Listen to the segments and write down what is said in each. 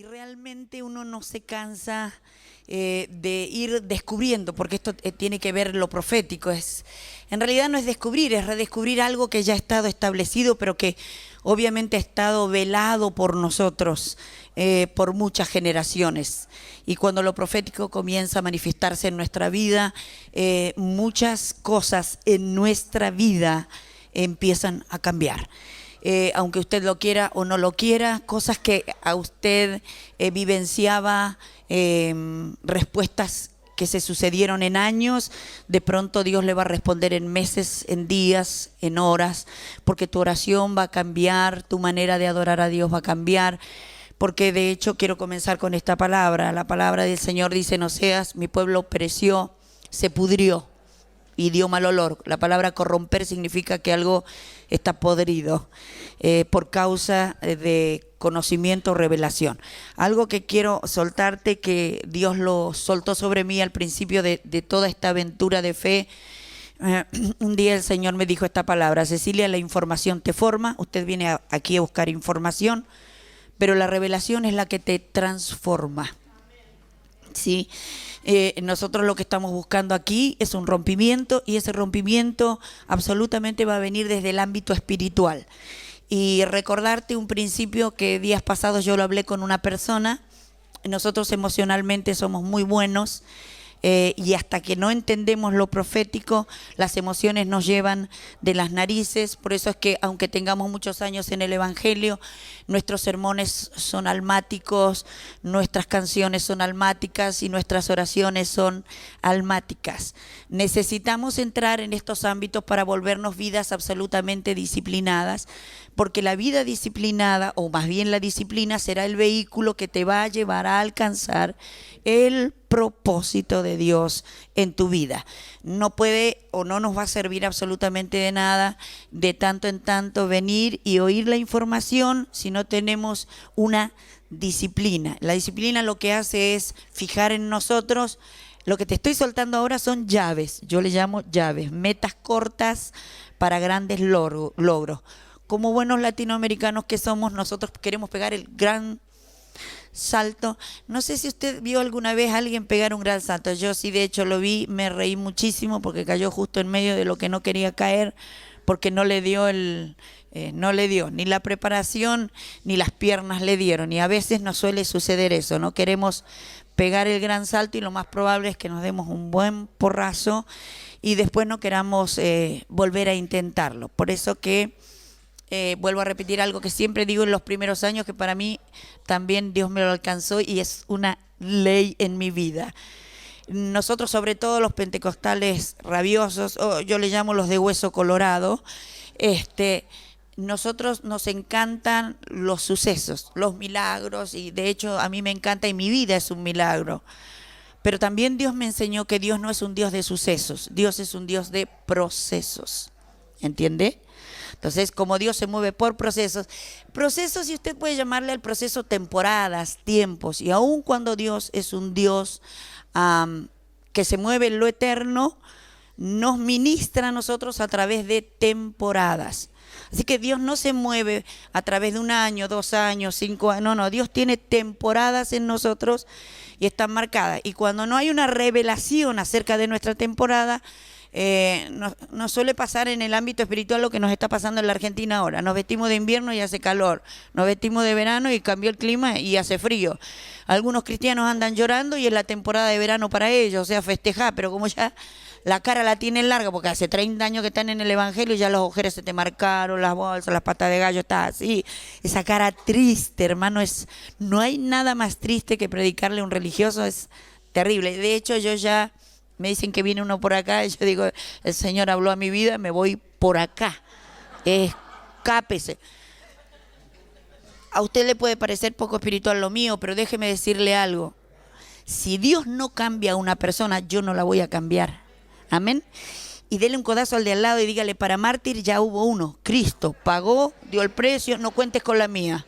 Y realmente uno no se cansa de ir descubriendo, porque esto tiene que ver lo profético. En realidad no es descubrir, es redescubrir algo que ya ha estado establecido, pero que obviamente ha estado velado por nosotros por muchas generaciones. Y cuando lo profético comienza a manifestarse en nuestra vida, muchas cosas en nuestra vida empiezan a cambiar. Aunque usted lo quiera o no lo quiera, cosas que a usted vivenciaba, respuestas que se sucedieron en años, de pronto Dios le va a responder en meses, en días, en horas, porque tu oración va a cambiar, tu manera de adorar a Dios va a cambiar. Porque de hecho quiero comenzar con esta palabra. La palabra del Señor dice en Oseas: mi pueblo pereció, se pudrió y dio mal olor. La palabra corromper significa que algo está podrido por causa de conocimiento o revelación. Algo que quiero soltarte, que Dios lo soltó sobre mí al principio de toda esta aventura de fe. Un día el Señor me dijo esta palabra: Cecilia, la información te forma. Usted viene aquí a buscar información, pero la revelación es la que te transforma. ¿Sí? Nosotros lo que estamos buscando aquí es un rompimiento, y ese rompimiento absolutamente va a venir desde el ámbito espiritual. Y recordarte un principio que días pasados yo lo hablé con una persona. Nosotros emocionalmente somos muy buenos, y hasta que no entendemos lo profético, las emociones nos llevan de las narices. Por eso es que, aunque tengamos muchos años en el Evangelio, nuestros sermones son almáticos, nuestras canciones son almáticas y nuestras oraciones son almáticas. Necesitamos entrar en estos ámbitos para volvernos vidas absolutamente disciplinadas, porque la vida disciplinada, o más bien la disciplina, será el vehículo que te va a llevar a alcanzar el propósito de Dios en tu vida. No puede o no nos va a servir absolutamente de nada de tanto en tanto venir y oír la información si no tenemos una disciplina. La disciplina lo que hace es fijar en nosotros. Lo que te estoy soltando ahora son llaves, yo le llamo llaves, metas cortas para grandes logros. Como buenos latinoamericanos que somos, nosotros queremos pegar el gran salto. No sé si usted vio alguna vez a alguien pegar un gran salto. Yo sí, de hecho lo vi, me reí muchísimo porque cayó justo en medio de lo que no quería caer, porque no le dio ni la preparación ni las piernas le dieron. Y a veces nos suele suceder eso, no queremos pegar el gran salto y lo más probable es que nos demos un buen porrazo y después no queramos volver a intentarlo. Por eso que vuelvo a repetir algo que siempre digo en los primeros años, que para mí también Dios me lo alcanzó y es una ley en mi vida. Nosotros, sobre todo los pentecostales rabiosos, yo le llamo los de hueso colorado, nosotros nos encantan los sucesos, los milagros, y de hecho a mí me encanta y mi vida es un milagro. Pero también Dios me enseñó que Dios no es un Dios de sucesos, Dios es un Dios de procesos. ¿Entiende? Entonces, como Dios se mueve por procesos, y usted puede llamarle al proceso temporadas, tiempos, y aun cuando Dios es un Dios que se mueve en lo eterno, nos ministra a nosotros a través de temporadas. Así que Dios no se mueve a través de un año, 2 años, 5 años, no, Dios tiene temporadas en nosotros y están marcadas. Y cuando no hay una revelación acerca de nuestra temporada, nos suele pasar en el ámbito espiritual lo que nos está pasando en la Argentina ahora. Nos vestimos de invierno y hace calor, nos vestimos de verano y cambió el clima y hace frío. Algunos cristianos andan llorando y es la temporada de verano para ellos, o sea, festejar, pero como ya la cara la tienen larga, porque hace 30 años que están en el Evangelio, ya los ojeros se te marcaron, las bolsas, las patas de gallo, está así, esa cara triste, hermano. No hay nada más triste que predicarle a un religioso, es terrible. De hecho, yo ya me dicen que viene uno por acá y yo digo: el Señor habló a mi vida, me voy por acá, escápese. A usted le puede parecer poco espiritual lo mío, pero déjeme decirle algo: si Dios no cambia a una persona, yo no la voy a cambiar. Amén. Y dele un codazo al de al lado y dígale: para mártir ya hubo uno, Cristo pagó, dio el precio, no cuentes con la mía.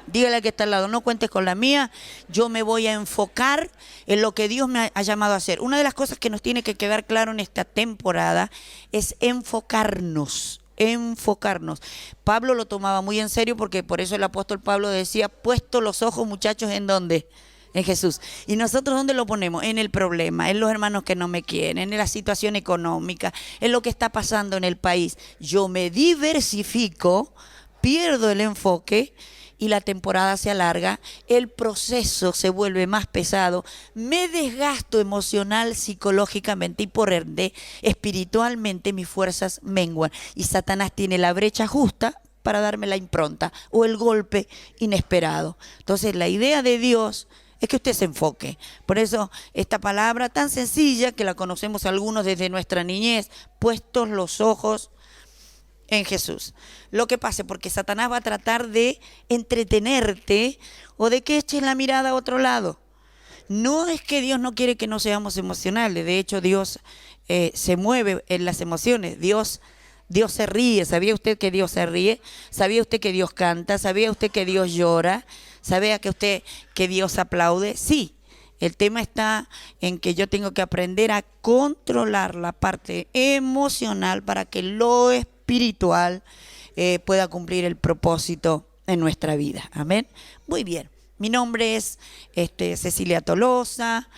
Dígale al que está al lado: no cuentes con la mía, yo me voy a enfocar en lo que Dios me ha llamado a hacer. Una de las cosas que nos tiene que quedar claro en esta temporada es enfocarnos. enfocarnos. Pablo lo tomaba muy en serio porque por eso el apóstol Pablo decía, puesto los ojos, muchachos, ¿en dónde? En Jesús. ¿Y nosotros dónde lo ponemos? En el problema, en los hermanos que no me quieren, en la situación económica, en lo que está pasando en el país. Yo me diversifico, pierdo el enfoque y la temporada se alarga, el proceso se vuelve más pesado, me desgasto emocional, psicológicamente y por ende, espiritualmente mis fuerzas menguan. Y Satanás tiene la brecha justa para darme la impronta o el golpe inesperado. Entonces la idea de Dios es que usted se enfoque. Por eso esta palabra tan sencilla que la conocemos algunos desde nuestra niñez, puestos los ojos en Jesús. Lo que pase, porque Satanás va a tratar de entretenerte o de que eches la mirada a otro lado. No es que Dios no quiere que no seamos emocionales. De hecho, Dios se mueve en las emociones. Dios se ríe. ¿Sabía usted que Dios se ríe? ¿Sabía usted que Dios canta? ¿Sabía usted que Dios llora? ¿Sabía que Dios aplaude? Sí, el tema está en que yo tengo que aprender a controlar la parte emocional para que lo espiritual pueda cumplir el propósito en nuestra vida. Amén. Muy bien. Mi nombre es Cecilia Tolosa,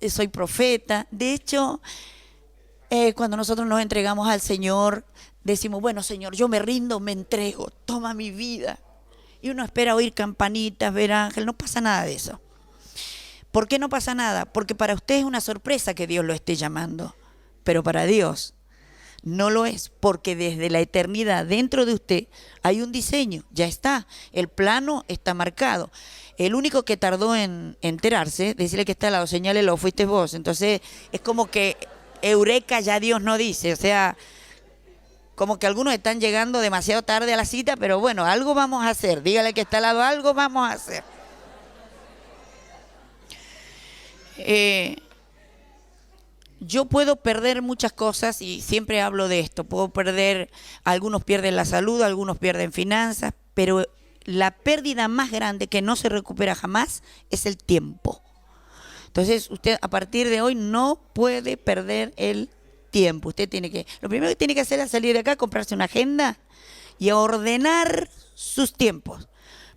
soy profeta. De hecho, cuando nosotros nos entregamos al Señor, decimos, bueno, Señor, yo me rindo, me entrego, toma mi vida. Y uno espera oír campanitas, ver ángeles, no pasa nada de eso. ¿Por qué no pasa nada? Porque para usted es una sorpresa que Dios lo esté llamando, pero para Dios no lo es, porque desde la eternidad dentro de usted hay un diseño, ya está, el plano está marcado. El único que tardó en enterarse, decirle que está al lado, señálelo, fuiste vos. Entonces es como que eureka, ya Dios no dice, o sea, como que algunos están llegando demasiado tarde a la cita, pero bueno, algo vamos a hacer. Dígale que está al lado, algo vamos a hacer. Yo puedo perder muchas cosas y siempre hablo de esto. Puedo perder, algunos pierden la salud, algunos pierden finanzas, pero la pérdida más grande que no se recupera jamás es el tiempo. Entonces usted a partir de hoy no puede perder el tiempo. Usted lo primero que tiene que hacer es salir de acá, comprarse una agenda y ordenar sus tiempos.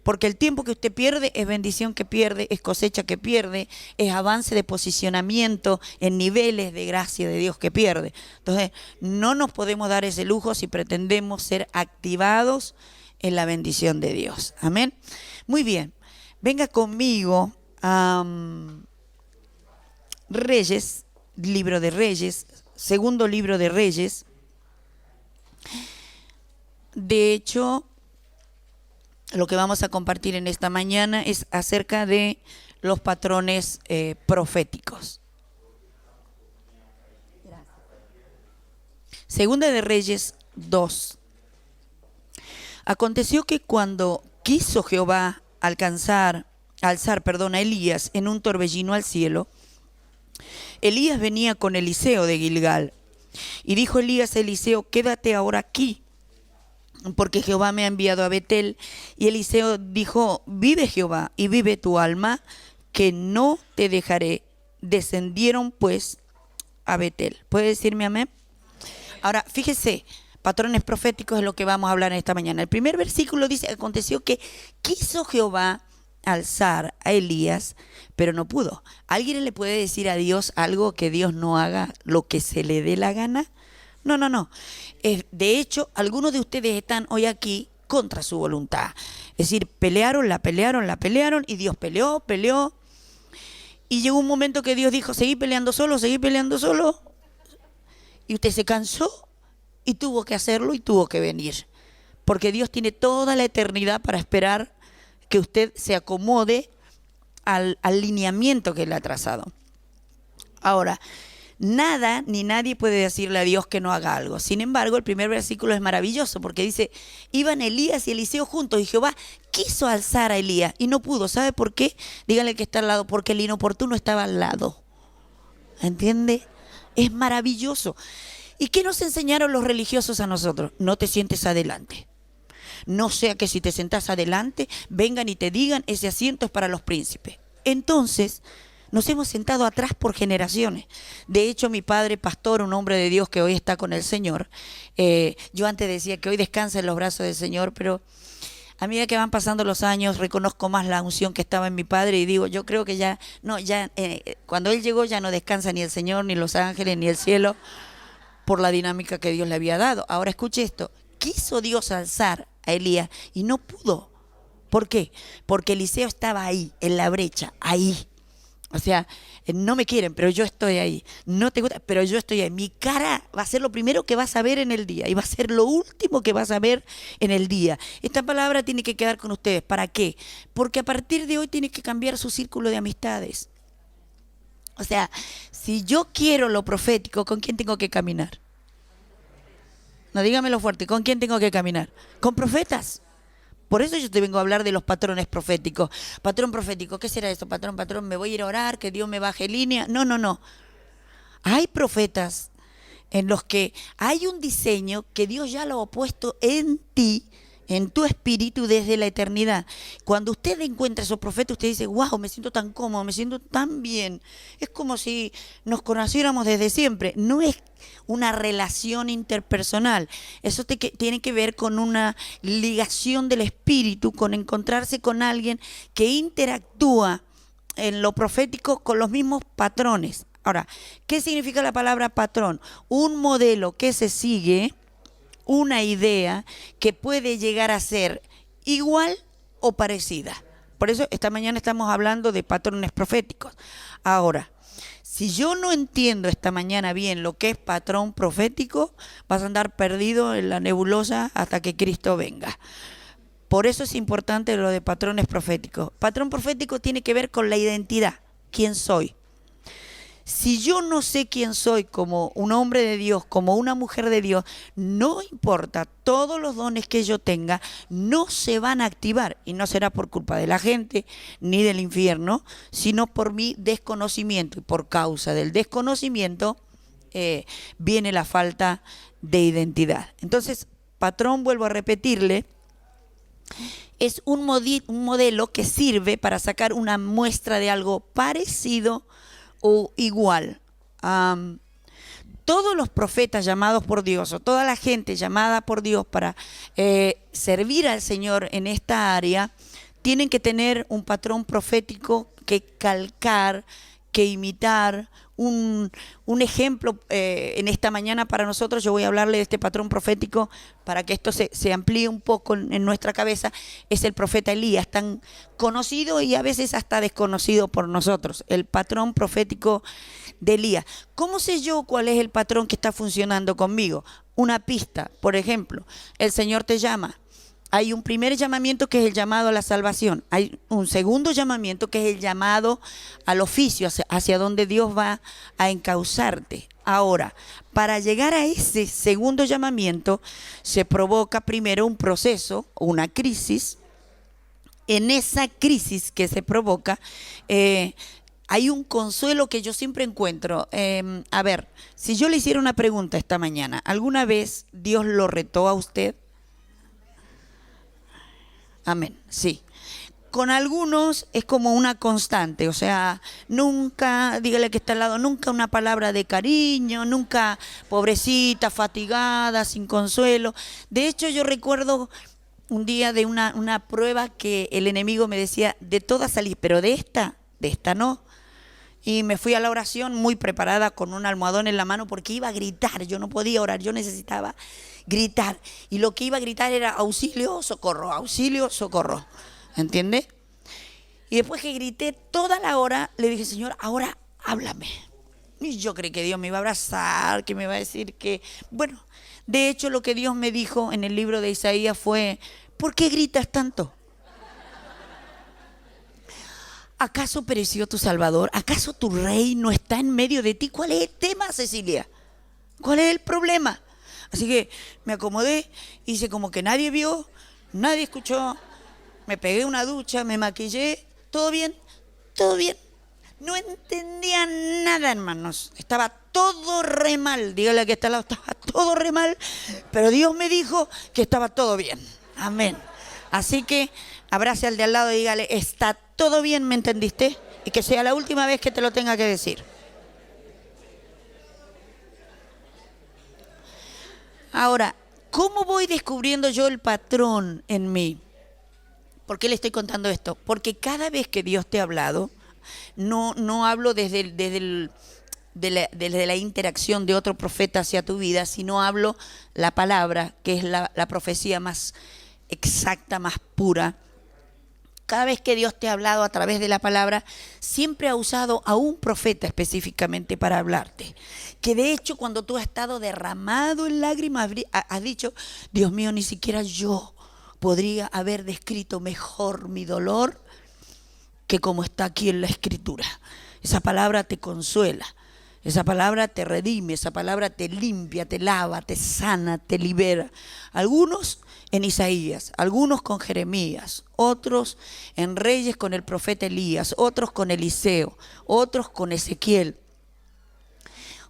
Porque el tiempo que usted pierde es bendición que pierde, es cosecha que pierde, es avance de posicionamiento en niveles de gracia de Dios que pierde. Entonces, no nos podemos dar ese lujo si pretendemos ser activados en la bendición de Dios. Amén. Muy bien. Venga conmigo a Reyes, libro de Reyes, segundo libro de Reyes. De hecho, lo que vamos a compartir en esta mañana es acerca de los patrones proféticos. Segunda de Reyes 2. Aconteció que cuando quiso Jehová alzar a Elías en un torbellino al cielo, Elías venía con Eliseo de Gilgal. Y dijo Elías a Eliseo, quédate ahora aquí, porque Jehová me ha enviado a Betel. Y Eliseo dijo, vive Jehová y vive tu alma, que no te dejaré. Descendieron pues a Betel. ¿Puede decirme amén? Ahora, fíjese, patrones proféticos es lo que vamos a hablar en esta mañana. El primer versículo dice, aconteció que quiso Jehová alzar a Elías, pero no pudo. ¿Alguien le puede decir a Dios algo que Dios no haga lo que se le dé la gana? No. De hecho, algunos de ustedes están hoy aquí contra su voluntad. Es decir, pelearon y Dios peleó. Y llegó un momento que Dios dijo, seguí peleando solo. Y usted se cansó y tuvo que hacerlo y tuvo que venir. Porque Dios tiene toda la eternidad para esperar que usted se acomode al lineamiento que le ha trazado. Ahora, nada ni nadie puede decirle a Dios que no haga algo. Sin embargo, el primer versículo es maravilloso porque dice, iban Elías y Eliseo juntos y Jehová quiso alzar a Elías y no pudo. ¿Sabe por qué? Díganle que está al lado, porque el inoportuno estaba al lado. ¿Entiende? Es maravilloso. ¿Y qué nos enseñaron los religiosos a nosotros? No te sientes adelante. No sea que si te sentás adelante, vengan y te digan, ese asiento es para los príncipes. Entonces, Nos hemos sentado atrás por generaciones. De hecho, mi padre, pastor, un hombre de Dios que hoy está con el Señor, yo antes decía que hoy descansa en los brazos del Señor, pero a medida que van pasando los años reconozco más la unción que estaba en mi padre y digo, yo creo que ya, no, ya cuando él llegó ya no descansa ni el Señor, ni los ángeles, ni el cielo, por la dinámica que Dios le había dado. Ahora escuche esto, quiso Dios alzar a Elías y no pudo. ¿Por qué? Porque Eliseo estaba ahí, en la brecha, ahí. O sea, no me quieren, pero yo estoy ahí. No te gusta, pero yo estoy ahí. Mi cara va a ser lo primero que vas a ver en el día y va a ser lo último que vas a ver en el día. Esta palabra tiene que quedar con ustedes. ¿Para qué? Porque a partir de hoy tiene que cambiar su círculo de amistades. O sea, si yo quiero lo profético, ¿con quién tengo que caminar? No, dígamelo fuerte. ¿Con quién tengo que caminar? Con profetas. Por eso yo te vengo a hablar de los patrones proféticos. Patrón profético, ¿qué será eso? Patrón, me voy a ir a orar, que Dios me baje línea. No, no, no. Hay profetas en los que hay un diseño que Dios ya lo ha puesto en ti, en tu espíritu desde la eternidad. Cuando usted encuentra esos profetas, usted dice, wow, me siento tan cómodo, me siento tan bien. Es como si nos conociéramos desde siempre. No es una relación interpersonal. Eso tiene que ver con una ligación del espíritu, con encontrarse con alguien que interactúa en lo profético con los mismos patrones. Ahora, ¿qué significa la palabra patrón? Un modelo que se sigue, una idea que puede llegar a ser igual o parecida. Por eso esta mañana estamos hablando de patrones proféticos. Ahora, si yo no entiendo esta mañana bien lo que es patrón profético, vas a andar perdido en la nebulosa hasta que Cristo venga. Por eso es importante lo de patrones proféticos. Patrón profético tiene que ver con la identidad, quién soy. Si yo no sé quién soy como un hombre de Dios, como una mujer de Dios, no importa, todos los dones que yo tenga no se van a activar. Y no será por culpa de la gente ni del infierno, sino por mi desconocimiento. Y por causa del desconocimiento viene la falta de identidad. Entonces, patrón, vuelvo a repetirle, es un modelo que sirve para sacar una muestra de algo parecido o igual. Todos los profetas llamados por Dios o toda la gente llamada por Dios para servir al Señor en esta área tienen que tener un patrón profético que calcar, que imitar. Un ejemplo en esta mañana para nosotros, yo voy a hablarle de este patrón profético para que esto se amplíe un poco en nuestra cabeza, es el profeta Elías, tan conocido y a veces hasta desconocido por nosotros, el patrón profético de Elías. ¿Cómo sé yo cuál es el patrón que está funcionando conmigo? Una pista, por ejemplo, el Señor te llama. Hay un primer llamamiento que es el llamado a la salvación. Hay un segundo llamamiento que es el llamado al oficio, hacia donde Dios va a encauzarte. Ahora, para llegar a ese segundo llamamiento, se provoca primero un proceso, una crisis. En esa crisis que se provoca, hay un consuelo que yo siempre encuentro. A ver, si yo le hiciera una pregunta esta mañana, ¿alguna vez Dios lo retó a usted? Amén, sí. Con algunos es como una constante, o sea, nunca, dígale que está al lado, nunca una palabra de cariño, nunca pobrecita, fatigada, sin consuelo. De hecho, yo recuerdo un día de una prueba que el enemigo me decía, de todas salí, pero de esta no. Y me fui a la oración muy preparada con un almohadón en la mano porque iba a gritar, yo no podía orar, yo necesitaba gritar. Y lo que iba a gritar era auxilio, socorro. ¿Entiende? Y después que grité toda la hora, le dije, Señor, ahora háblame. Y yo creí que Dios me iba a abrazar, que me iba a decir que... Bueno, de hecho lo que Dios me dijo en el libro de Isaías fue, ¿por qué gritas tanto? ¿Acaso pereció tu Salvador? ¿Acaso tu Rey no está en medio de ti? ¿Cuál es el tema, Cecilia? ¿Cuál es el problema? Así que me acomodé, hice como que nadie vio, nadie escuchó, me pegué una ducha, me maquillé, ¿todo bien? ¿Todo bien? No entendía nada, hermanos. Estaba todo re mal. Dígale que está al lado, estaba todo re mal, pero Dios me dijo que estaba todo bien. Amén. Así que abrace al de al lado y dígale, está todo bien, ¿me entendiste? Y que sea la última vez que te lo tenga que decir. Ahora, ¿cómo voy descubriendo yo el patrón en mí? ¿Por qué le estoy contando esto? Porque cada vez que Dios te ha hablado, no hablo desde la interacción de otro profeta hacia tu vida, sino hablo la palabra, que es la profecía más exacta, más pura. Cada vez que Dios te ha hablado a través de la palabra, siempre ha usado a un profeta específicamente para hablarte. Que de hecho, cuando tú has estado derramado en lágrimas, has dicho: Dios mío, ni siquiera yo podría haber descrito mejor mi dolor que como está aquí en la Escritura. Esa palabra te consuela, esa palabra te redime, esa palabra te limpia, te lava, te sana, te libera. Algunos en Isaías, algunos con Jeremías, otros en Reyes con el profeta Elías, otros con Eliseo, otros con Ezequiel,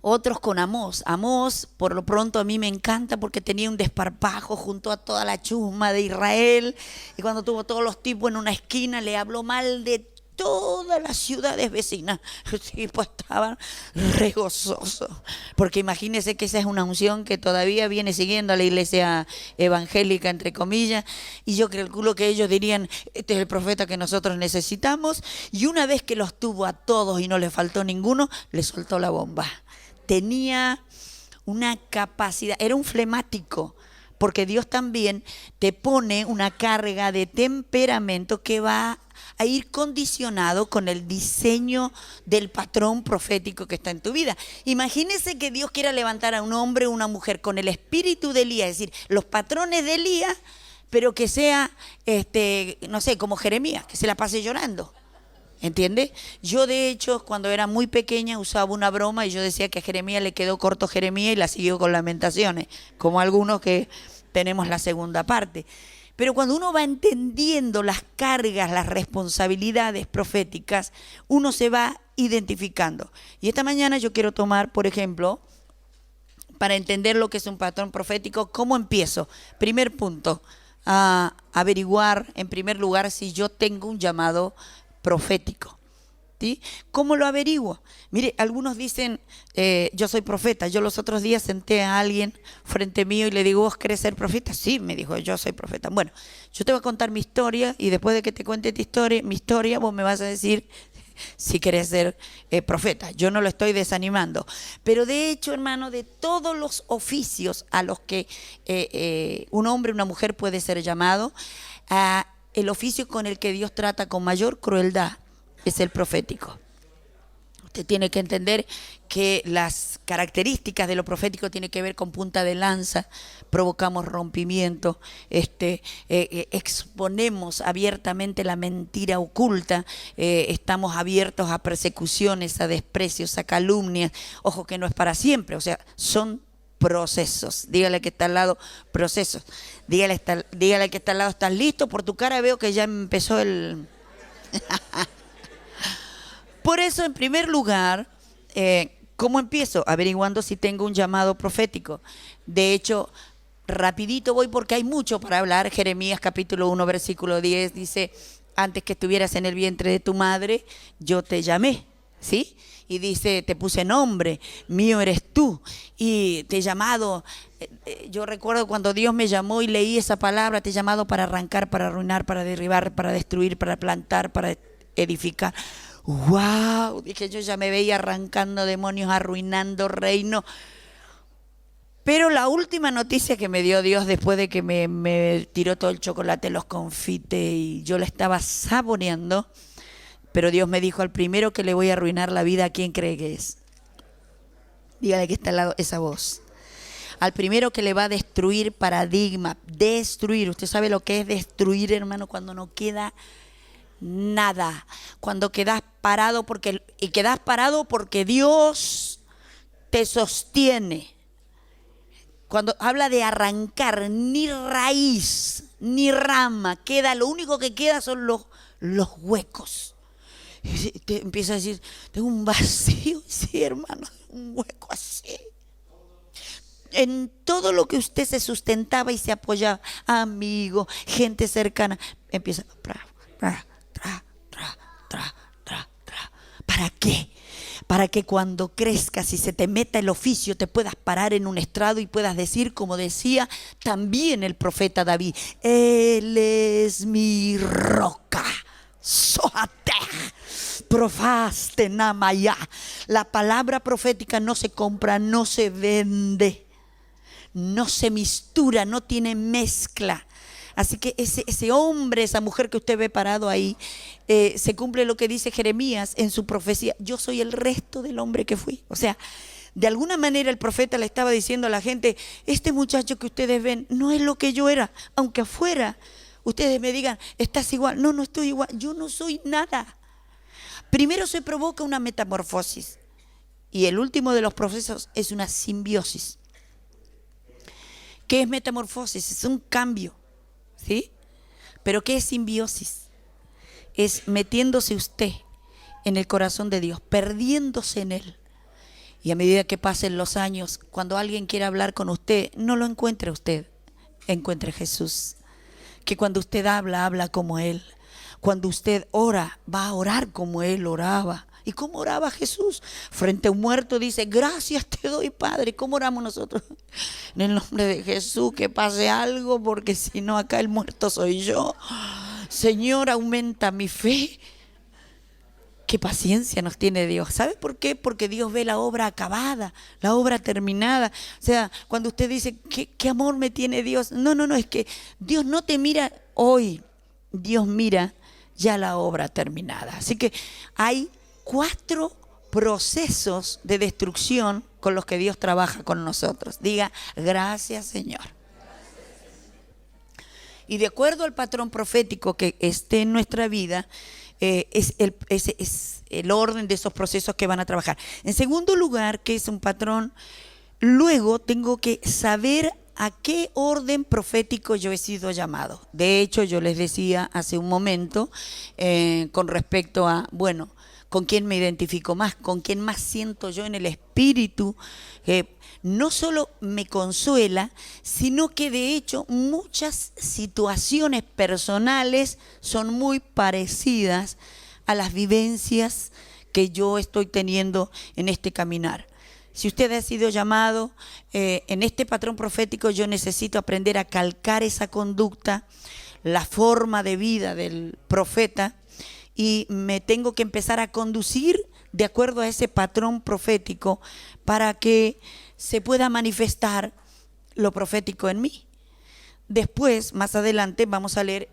otros con Amós. Amós, por lo pronto, a mí me encanta porque tenía un desparpajo junto a toda la chusma de Israel, y cuando tuvo todos los tipos en una esquina le habló mal de todas las ciudades vecinas. Los tipos estaban re gozosos, porque imagínense que esa es una unción que todavía viene siguiendo a la iglesia evangélica, entre comillas, y yo calculo que ellos dirían: este es el profeta que nosotros necesitamos. Y una vez que los tuvo a todos y no le faltó ninguno, le soltó la bomba. Tenía una capacidad, era un flemático, porque Dios también te pone una carga de temperamento que va a ir condicionado con el diseño del patrón profético que está en tu vida. Imagínese que Dios quiera levantar a un hombre o una mujer con el espíritu de Elías, es decir, los patrones de Elías, pero que sea, no sé, como Jeremías, que se la pase llorando. ¿Entiende? Yo, de hecho, cuando era muy pequeña usaba una broma y yo decía que a Jeremías le quedó corto Jeremías y la siguió con Lamentaciones, como algunos que tenemos la segunda parte. Pero cuando uno va entendiendo las cargas, las responsabilidades proféticas, uno se va identificando. Y esta mañana yo quiero tomar, por ejemplo, para entender lo que es un patrón profético, ¿cómo empiezo? Primer punto, a averiguar, en primer lugar, si yo tengo un llamado profético. ¿Sí? ¿Cómo lo averiguo? Mire, algunos dicen, yo soy profeta. Yo los otros días senté a alguien frente mío y le digo: ¿vos querés ser profeta? Sí, me dijo, yo soy profeta. Bueno, yo te voy a contar mi historia, y después de que te cuente mi historia, vos me vas a decir si querés ser profeta. Yo no lo estoy desanimando. Pero de hecho, hermano, de todos los oficios a los que un hombre o una mujer puede ser llamado, el oficio con el que Dios trata con mayor crueldad es el profético. Usted tiene que entender que las características de lo profético tienen que ver con punta de lanza, provocamos rompimiento, exponemos abiertamente la mentira oculta, estamos abiertos a persecuciones, a desprecios, a calumnias. Ojo que no es para siempre, o sea, son procesos. Dígale que está al lado, procesos. Dígale que está al lado: ¿estás listo? Por tu cara veo que ya empezó el... Por eso, en primer lugar, ¿cómo empiezo? Averiguando si tengo un llamado profético. De hecho, rapidito voy porque hay mucho para hablar. Jeremías capítulo 1, versículo 10 dice: antes que estuvieras en el vientre de tu madre, yo te llamé, ¿sí? Y dice: te puse nombre, mío eres tú, y te he llamado. Yo recuerdo cuando Dios me llamó y leí esa palabra: te he llamado para arrancar, para arruinar, para derribar, para destruir, para plantar, para edificar. ¡Wow! Dije, yo ya me veía arrancando demonios, arruinando reino. Pero la última noticia que me dio Dios después de que me tiró todo el chocolate, los confites, y yo la estaba saboreando, pero Dios me dijo: al primero que le voy a arruinar la vida, ¿a quién cree que es? Dígale que está al lado esa voz. Al primero que le va a destruir paradigma, destruir. Usted sabe lo que es destruir, hermano, cuando no queda nada, cuando quedas parado porque Dios te sostiene. Cuando habla de arrancar, ni raíz ni rama queda, lo único que queda son los huecos. Y te empieza a decir: tengo un vacío. Sí, hermano, un hueco así. En todo lo que usted se sustentaba y se apoyaba, amigos, gente cercana, empieza tra, tra, tra, tra, tra, tra. ¿Para qué? Para que cuando crezcas y se te meta el oficio te puedas parar en un estrado y puedas decir, como decía también el profeta David: Él es mi roca. Soate, profaste namaya. La palabra profética no se compra, no se vende, no se mistura, no tiene mezcla. Así que ese hombre, esa mujer que usted ve parado ahí, se cumple lo que dice Jeremías en su profecía: yo soy el resto del hombre que fui. O sea, de alguna manera el profeta le estaba diciendo a la gente: este muchacho que ustedes ven no es lo que yo era, aunque afuera ustedes me digan, estás igual. No, no estoy igual, yo no soy nada. Primero se provoca una metamorfosis y el último de los procesos es una simbiosis. ¿Qué es metamorfosis? Es un cambio, ¿sí? Pero ¿qué es simbiosis? Es metiéndose usted en el corazón de Dios, perdiéndose en Él. Y a medida que pasen los años, cuando alguien quiera hablar con usted, no lo encuentre usted, encuentre Jesús. Que cuando usted habla, habla como Él. Cuando usted ora, va a orar como Él oraba. ¿Y cómo oraba Jesús? Frente a un muerto dice: gracias te doy, Padre. ¿Cómo oramos nosotros? En el nombre de Jesús, que pase algo, porque si no acá el muerto soy yo. Señor, aumenta mi fe. Qué paciencia nos tiene Dios. ¿Sabe por qué? Porque Dios ve la obra acabada, la obra terminada. O sea, cuando usted dice, ¿qué amor me tiene Dios? No, es que Dios no te mira hoy, Dios mira ya la obra terminada. Así que hay 4 procesos de destrucción con los que Dios trabaja con nosotros. Diga: gracias, Señor. Y de acuerdo al patrón profético que esté en nuestra vida, es el orden de esos procesos que van a trabajar. En segundo lugar, que es un patrón, luego tengo que saber a qué orden profético yo he sido llamado. De hecho, yo les decía hace un momento con respecto a, bueno, ¿con quién me identifico más? ¿Con quién más siento yo en el espíritu? No solo me consuela, sino que de hecho muchas situaciones personales son muy parecidas a las vivencias que yo estoy teniendo en este caminar. Si usted ha sido llamado en este patrón profético, yo necesito aprender a calcar esa conducta, la forma de vida del profeta, y me tengo que empezar a conducir de acuerdo a ese patrón profético para que se pueda manifestar lo profético en mí. Después, más adelante, vamos a leer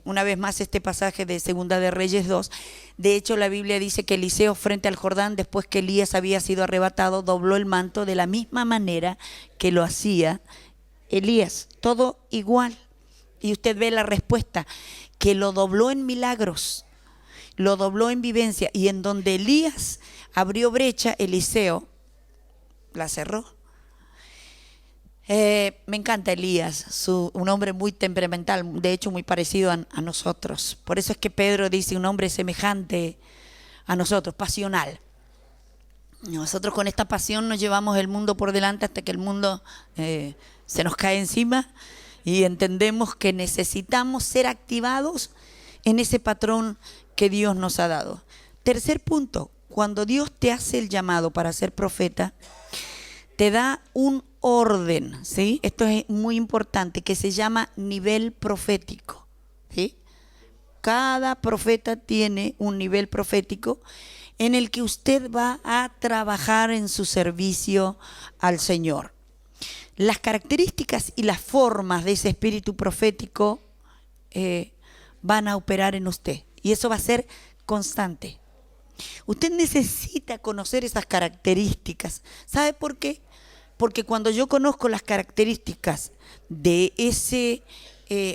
una vez más este pasaje de Segunda de Reyes 2. De hecho, la Biblia dice que Eliseo, frente al Jordán, después que Elías había sido arrebatado, dobló el manto de la misma manera que lo hacía Elías. Todo igual. Y usted ve la respuesta, que lo dobló en milagros, lo dobló en vivencia, y en donde Elías abrió brecha, Eliseo la cerró. Me encanta Elías, un hombre muy temperamental, de hecho muy parecido a nosotros. Por eso es que Pedro dice: un hombre semejante a nosotros, pasional. Nosotros con esta pasión nos llevamos el mundo por delante hasta que el mundo se nos cae encima, y entendemos que necesitamos ser activados en ese patrón que Dios nos ha dado. Tercer punto: cuando Dios te hace el llamado para ser profeta, te da un orden, ¿sí? Esto es muy importante, que se llama nivel profético, ¿sí? Cada profeta tiene un nivel profético en el que usted va a trabajar en su servicio al Señor. Las características y las formas de ese espíritu profético van a operar en usted, y eso va a ser constante. Usted necesita conocer esas características. ¿Sabe por qué? Porque cuando yo conozco las características de ese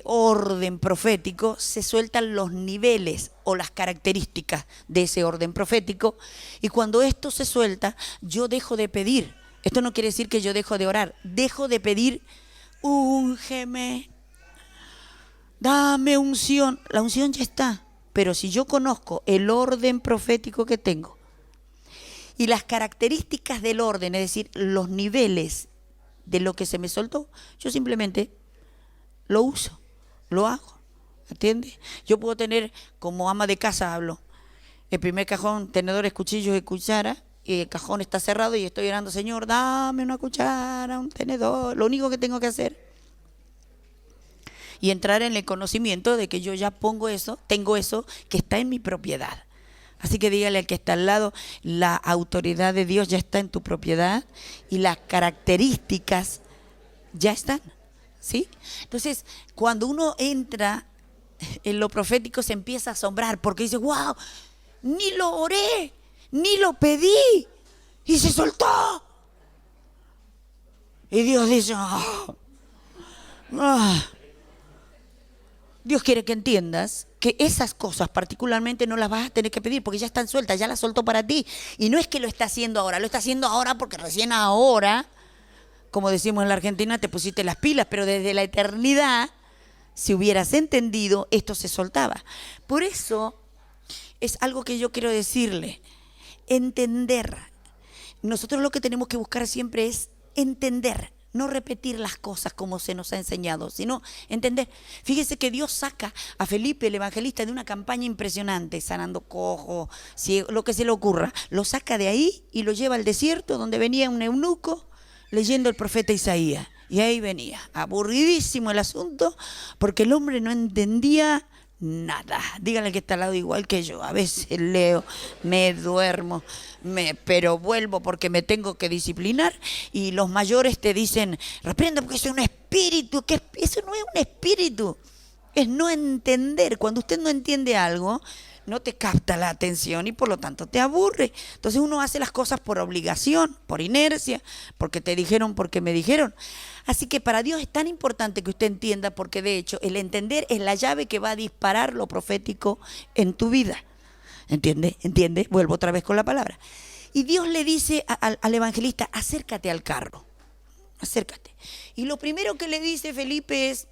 orden profético, se sueltan los niveles o las características de ese orden profético, y cuando esto se suelta, yo dejo de pedir. Esto no quiere decir que yo dejo de orar, dejo de pedir: úngeme, dame unción. La unción ya está, pero si yo conozco el orden profético que tengo y las características del orden, es decir, los niveles de lo que se me soltó, yo simplemente lo uso, lo hago, ¿entiende? Yo puedo tener, como ama de casa hablo, El primer cajón, tenedores, cuchillos y cuchara. Y el cajón está cerrado y estoy orando, Señor, dame una cuchara, un tenedor. Lo único que tengo que hacer. Y entrar en el conocimiento de que yo ya pongo eso, tengo eso que está en mi propiedad. Así que dígale al que está al lado, la autoridad de Dios ya está en tu propiedad y las características ya están, ¿sí? Entonces, cuando uno entra en lo profético se empieza a asombrar porque dice, wow, ni lo oré, ni lo pedí y se soltó. Y Dios dice, Dios quiere que entiendas que esas cosas particularmente no las vas a tener que pedir porque ya están sueltas, ya las soltó para ti. Y no es que lo está haciendo ahora, lo está haciendo ahora porque recién ahora, como decimos en la Argentina, te pusiste las pilas, pero desde la eternidad, si hubieras entendido, esto se soltaba. Por eso es algo que yo quiero decirle, entender. Nosotros lo que tenemos que buscar siempre es entender. No repetir las cosas como se nos ha enseñado, sino entender. Fíjese que Dios saca a Felipe, el evangelista, de una campaña impresionante, sanando cojo, ciego, lo que se le ocurra. Lo saca de ahí y lo lleva al desierto donde venía un eunuco leyendo el profeta Isaías. Y ahí venía, aburridísimo el asunto, porque el hombre no entendía nada. Díganle que está al lado igual que yo. A veces leo, me duermo, pero vuelvo porque me tengo que disciplinar. Y los mayores te dicen, reprenda porque eso es un espíritu. Que eso no es un espíritu, es no entender. Cuando usted no entiende algo, no te capta la atención y por lo tanto te aburre. Entonces uno hace las cosas por obligación, por inercia, porque te dijeron, porque me dijeron. Así que para Dios es tan importante que usted entienda, porque de hecho el entender es la llave que va a disparar lo profético en tu vida. ¿Entiende? ¿Entiende? Vuelvo otra vez con la palabra. Y Dios le dice al evangelista, acércate al carro, acércate. Y lo primero que le dice Felipe es,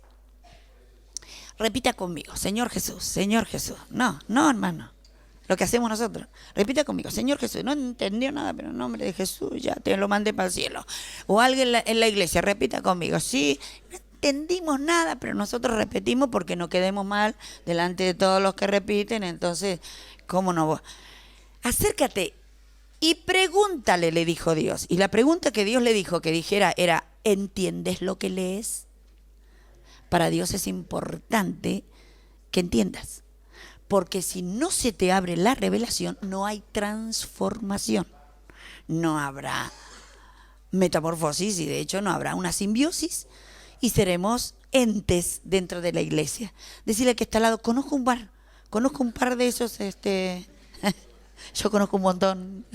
repita conmigo, Señor Jesús, Señor Jesús. No, hermano, lo que hacemos nosotros. Repita conmigo, Señor Jesús. No entendió nada, pero en nombre de Jesús ya te lo mandé para el cielo. O alguien en la iglesia, repita conmigo. Sí, no entendimos nada, pero nosotros repetimos porque no quedemos mal delante de todos los que repiten. Entonces, ¿cómo no? Acércate y pregúntale, le dijo Dios. Y la pregunta que Dios le dijo que dijera era, ¿entiendes lo que lees? Para Dios es importante que entiendas. Porque si no se te abre la revelación, no hay transformación. No habrá metamorfosis y de hecho no habrá una simbiosis y seremos entes dentro de la iglesia. Decirle que está al lado, conozco un par de esos, yo conozco un montón.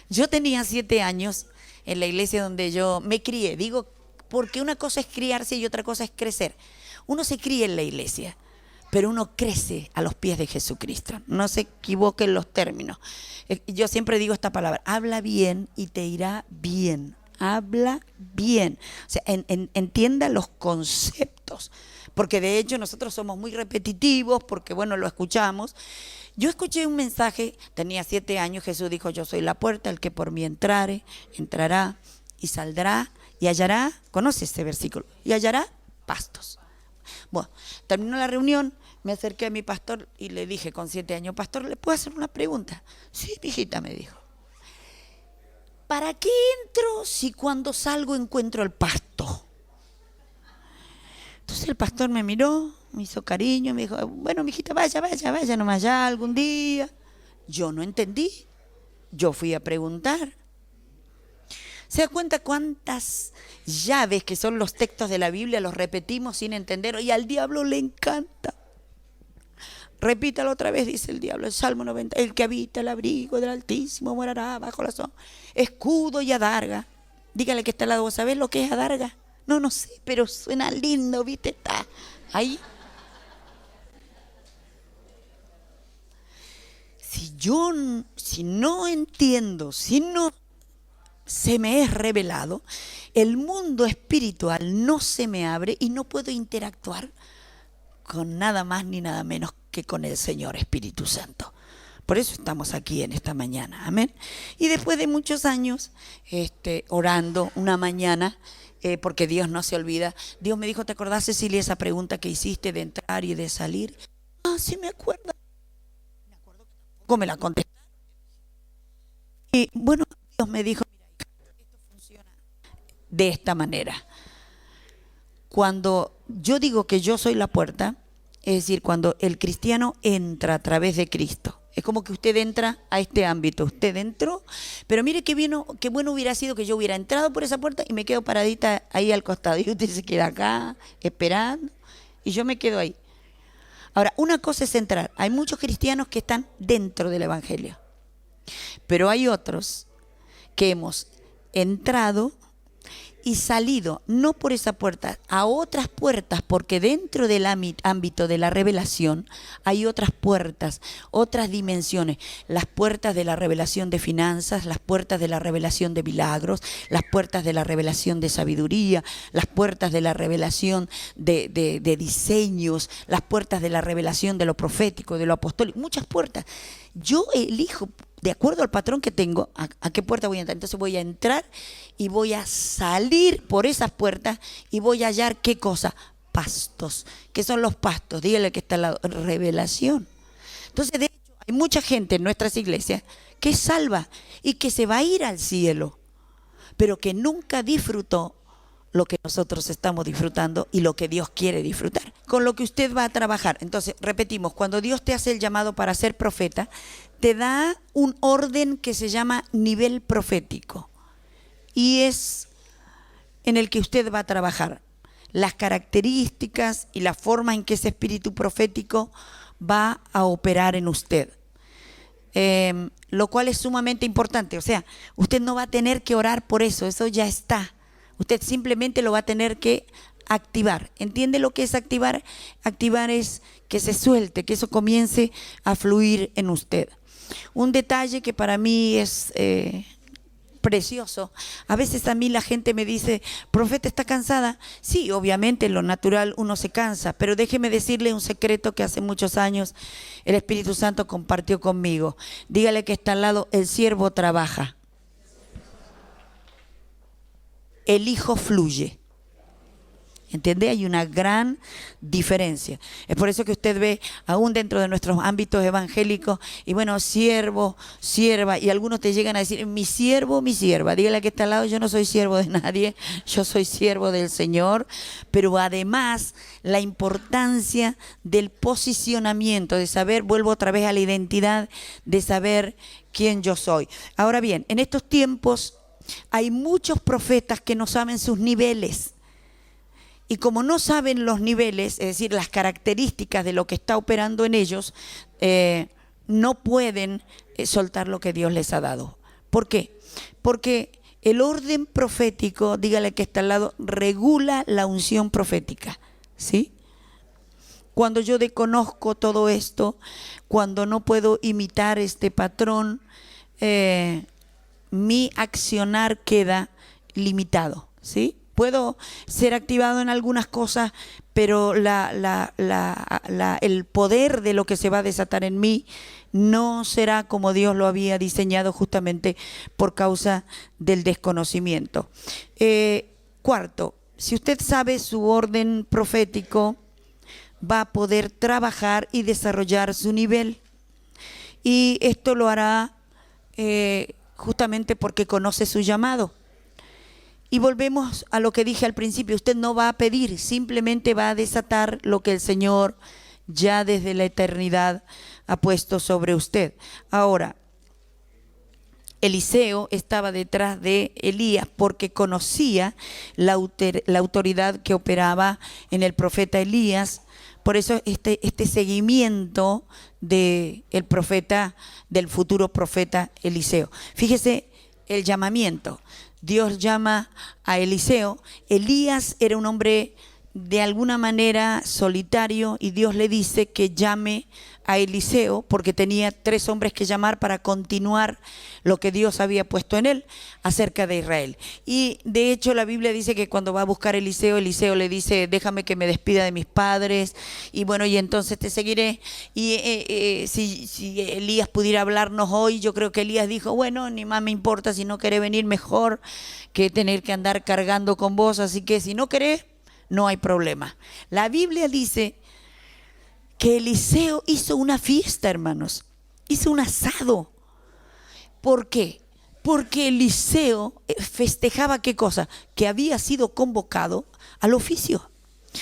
Yo tenía 7 años en la iglesia donde yo me crié. Digo, porque una cosa es criarse y otra cosa es crecer. Uno se cría en la iglesia, pero uno crece a los pies de Jesucristo. No se equivoquen los términos. Yo siempre digo esta palabra, habla bien y te irá bien. Habla bien. O sea, entienda los conceptos. Porque de hecho nosotros somos muy repetitivos, porque bueno, lo escuchamos. Yo escuché un mensaje, tenía 7 años, Jesús dijo, yo soy la puerta, el que por mí entrare, entrará y saldrá y hallará, conoce este versículo, y hallará pastos. Bueno, terminó la reunión, me acerqué a mi pastor y le dije con 7 años, pastor, ¿le puedo hacer una pregunta? Sí, mijita, me dijo. ¿Para qué entro si cuando salgo encuentro el pasto? Entonces el pastor me miró, me hizo cariño, me dijo, bueno, mijita, vaya nomás ya algún día. Yo no entendí, yo fui a preguntar. ¿Se da cuenta cuántas llaves que son los textos de la Biblia los repetimos sin entender? Y al diablo le encanta. Repítalo otra vez, dice el diablo, el Salmo 90. El que habita el abrigo del Altísimo morará bajo la sombra. Escudo y adarga. Dígale que está al lado, ¿sabés lo que es adarga? No sé, pero suena lindo, ¿viste? Está ahí. Si no entiendo, si no se me es revelado, el mundo espiritual no se me abre y no puedo interactuar con nada más ni nada menos que con el Señor Espíritu Santo. Por eso estamos aquí en esta mañana, amén. Y después de muchos años orando una mañana, porque Dios no se olvida, Dios me dijo, ¿te acordás, Cecilia, esa pregunta que hiciste de entrar y de salir? Ah, sí me acuerdo. tampoco me la contestaron. Y bueno, Dios me dijo, mira, hija, esto funciona de esta manera. Cuando yo digo que yo soy la puerta, es decir, cuando el cristiano entra a través de Cristo, es como que usted entra a este ámbito, usted entró, pero mire qué bueno hubiera sido que yo hubiera entrado por esa puerta y me quedo paradita ahí al costado, y usted se queda acá esperando y yo me quedo ahí. Ahora, una cosa es entrar, hay muchos cristianos que están dentro del evangelio, pero hay otros que hemos entrado y salido, no por esa puerta, a otras puertas, porque dentro del ámbito de la revelación hay otras puertas, otras dimensiones, las puertas de la revelación de finanzas, las puertas de la revelación de milagros, las puertas de la revelación de sabiduría, las puertas de la revelación de diseños, las puertas de la revelación de lo profético, de lo apostólico, muchas puertas. Yo elijo, de acuerdo al patrón que tengo, a qué puerta voy a entrar. Entonces voy a entrar y voy a salir por esas puertas y voy a hallar, ¿qué cosa? Pastos. ¿Qué son los pastos? Dígale que está al lado. Revelación. Entonces, de hecho, hay mucha gente en nuestras iglesias que es salva y que se va a ir al cielo, pero que nunca disfrutó lo que nosotros estamos disfrutando y lo que Dios quiere disfrutar, con lo que usted va a trabajar. Entonces, repetimos, cuando Dios te hace el llamado para ser profeta, te da un orden que se llama nivel profético y es en el que usted va a trabajar las características y la forma en que ese espíritu profético va a operar en usted. Lo cual es sumamente importante. O sea, usted no va a tener que orar por eso, eso ya está. Usted simplemente lo va a tener que activar. ¿Entiende lo que es activar? Activar es que se suelte, que eso comience a fluir en usted. Un detalle que para mí es precioso. A veces a mí la gente me dice, profeta, ¿está cansada? Sí, obviamente en lo natural uno se cansa, pero déjeme decirle un secreto que hace muchos años el Espíritu Santo compartió conmigo. Dígale que está al lado, el siervo trabaja. El hijo fluye. ¿Entiende? Hay una gran diferencia. Es por eso que usted ve, aún dentro de nuestros ámbitos evangélicos, y bueno, siervo, sierva, y algunos te llegan a decir, mi siervo, mi sierva. Dígale que está al lado, yo no soy siervo de nadie, yo soy siervo del Señor, pero además la importancia del posicionamiento, de saber, vuelvo otra vez a la identidad, de saber quién yo soy. Ahora bien, en estos tiempos hay muchos profetas que no saben sus niveles. Y como no saben los niveles, es decir, las características de lo que está operando en ellos, no pueden soltar lo que Dios les ha dado. ¿Por qué? Porque el orden profético, dígale que está al lado, regula la unción profética, ¿sí? Cuando yo desconozco todo esto, cuando no puedo imitar este patrón, mi accionar queda limitado, ¿sí? Puedo ser activado en algunas cosas, pero el poder de lo que se va a desatar en mí no será como Dios lo había diseñado, justamente por causa del desconocimiento. Cuarto, si usted sabe su orden profético, va a poder trabajar y desarrollar su nivel. Y esto lo hará justamente porque conoce su llamado. Y volvemos a lo que dije al principio, usted no va a pedir, simplemente va a desatar lo que el Señor ya desde la eternidad ha puesto sobre usted. Ahora, Eliseo estaba detrás de Elías porque conocía la autoridad que operaba en el profeta Elías. Por eso este seguimiento del profeta, del futuro profeta Eliseo. Fíjese el llamamiento. Dios llama a Eliseo. Elías era un hombre de alguna manera solitario y Dios le dice que llame a Eliseo porque tenía 3 hombres que llamar para continuar lo que Dios había puesto en él acerca de Israel. Y de hecho la Biblia dice que cuando va a buscar a Eliseo, Eliseo le dice, déjame que me despida de mis padres y bueno, y entonces te seguiré. Y si Elías pudiera hablarnos hoy, yo creo que Elías dijo, bueno, ni más me importa, si no querés venir, mejor que tener que andar cargando con vos, así que si no querés, no hay problema. La Biblia dice que Eliseo hizo una fiesta, hermanos. hizo un asado. ¿Por qué? Porque Eliseo festejaba ¿qué cosa? Que había sido convocado al oficio.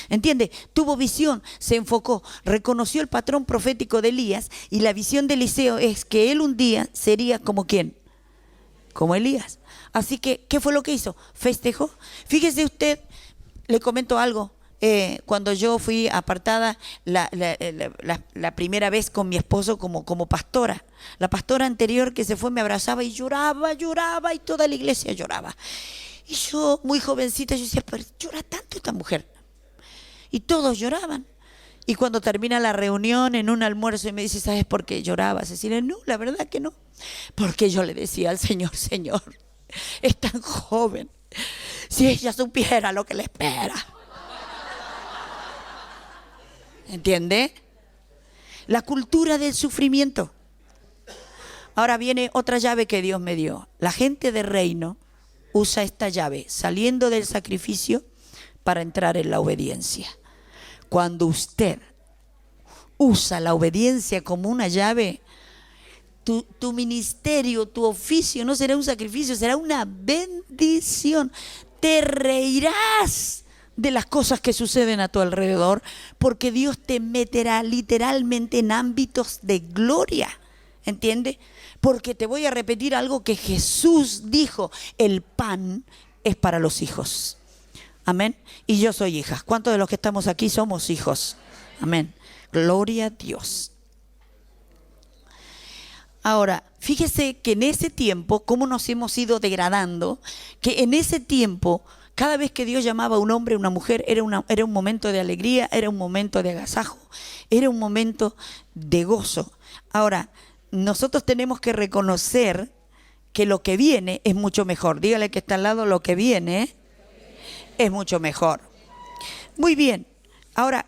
¿Entiende? Tuvo visión, se enfocó, reconoció el patrón profético de Elías, y la visión de Eliseo es que él un día sería como ¿quién? Como Elías. Así que, ¿qué fue lo que hizo? Festejó. Fíjese usted, le comento algo. Cuando yo fui apartada la primera vez con mi esposo como pastora, la pastora anterior que se fue me abrazaba y lloraba y toda la iglesia lloraba. Y yo, muy jovencita, yo decía, pero llora tanto esta mujer. Y todos lloraban. Y cuando termina la reunión en un almuerzo y me dice, ¿sabes por qué lloraba, Cecilia? No, la verdad que no. Porque yo le decía al Señor, Señor, es tan joven. Si ella supiera lo que le espera. ¿Entiende? La cultura del sufrimiento. Ahora viene otra llave que Dios me dio. La gente de reino usa esta llave, saliendo del sacrificio para entrar en la obediencia. Cuando usted usa la obediencia como una llave, tu ministerio, tu oficio no será un sacrificio, será una bendición. Te reirás de las cosas que suceden a tu alrededor, porque Dios te meterá literalmente en ámbitos de gloria. ¿Entiende? Porque te voy a repetir algo que Jesús dijo: el pan es para los hijos. Amén. Y yo soy hija. ¿Cuántos de los que estamos aquí somos hijos? Amén. Gloria a Dios. Ahora, fíjese que en ese tiempo, cómo nos hemos ido degradando, que en ese tiempo, cada vez que Dios llamaba a un hombre o una mujer, era un momento de alegría, era un momento de agasajo, era un momento de gozo. Ahora, nosotros tenemos que reconocer que lo que viene es mucho mejor. Dígale que está al lado, lo que viene es mucho mejor. Muy bien. Ahora,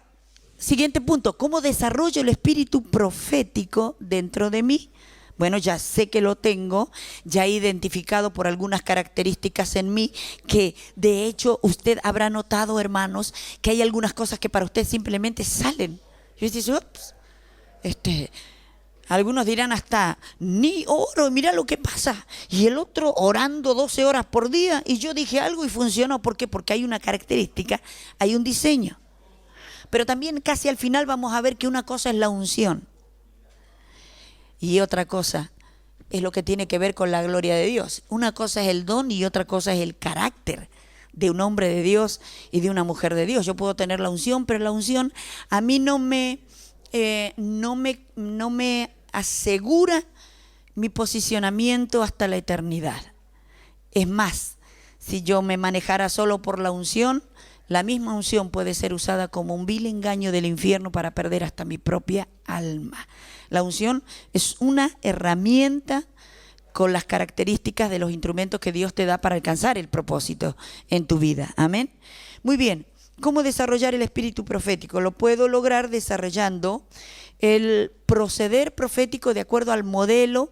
siguiente punto. ¿Cómo desarrollo el espíritu profético dentro de mí? Bueno, ya sé que lo tengo, ya he identificado por algunas características en mí, que de hecho usted habrá notado, hermanos, que hay algunas cosas que para usted simplemente salen. Y usted dice, ups, algunos dirán hasta, ni oro, mira lo que pasa. Y el otro orando 12 horas por día, y yo dije algo y funcionó. ¿Por qué? Porque hay una característica, hay un diseño. Pero también casi al final vamos a ver que una cosa es la unción y otra cosa es lo que tiene que ver con la gloria de Dios. Una cosa es el don y otra cosa es el carácter de un hombre de Dios y de una mujer de Dios. Yo puedo tener la unción, pero la unción a mí no me asegura mi posicionamiento hasta la eternidad. Es más, si yo me manejara solo por la unción, la misma unción puede ser usada como un vil engaño del infierno para perder hasta mi propia alma. La unción es una herramienta con las características de los instrumentos que Dios te da para alcanzar el propósito en tu vida. Amén. Muy bien. ¿Cómo desarrollar el espíritu profético? Lo puedo lograr desarrollando el proceder profético de acuerdo al modelo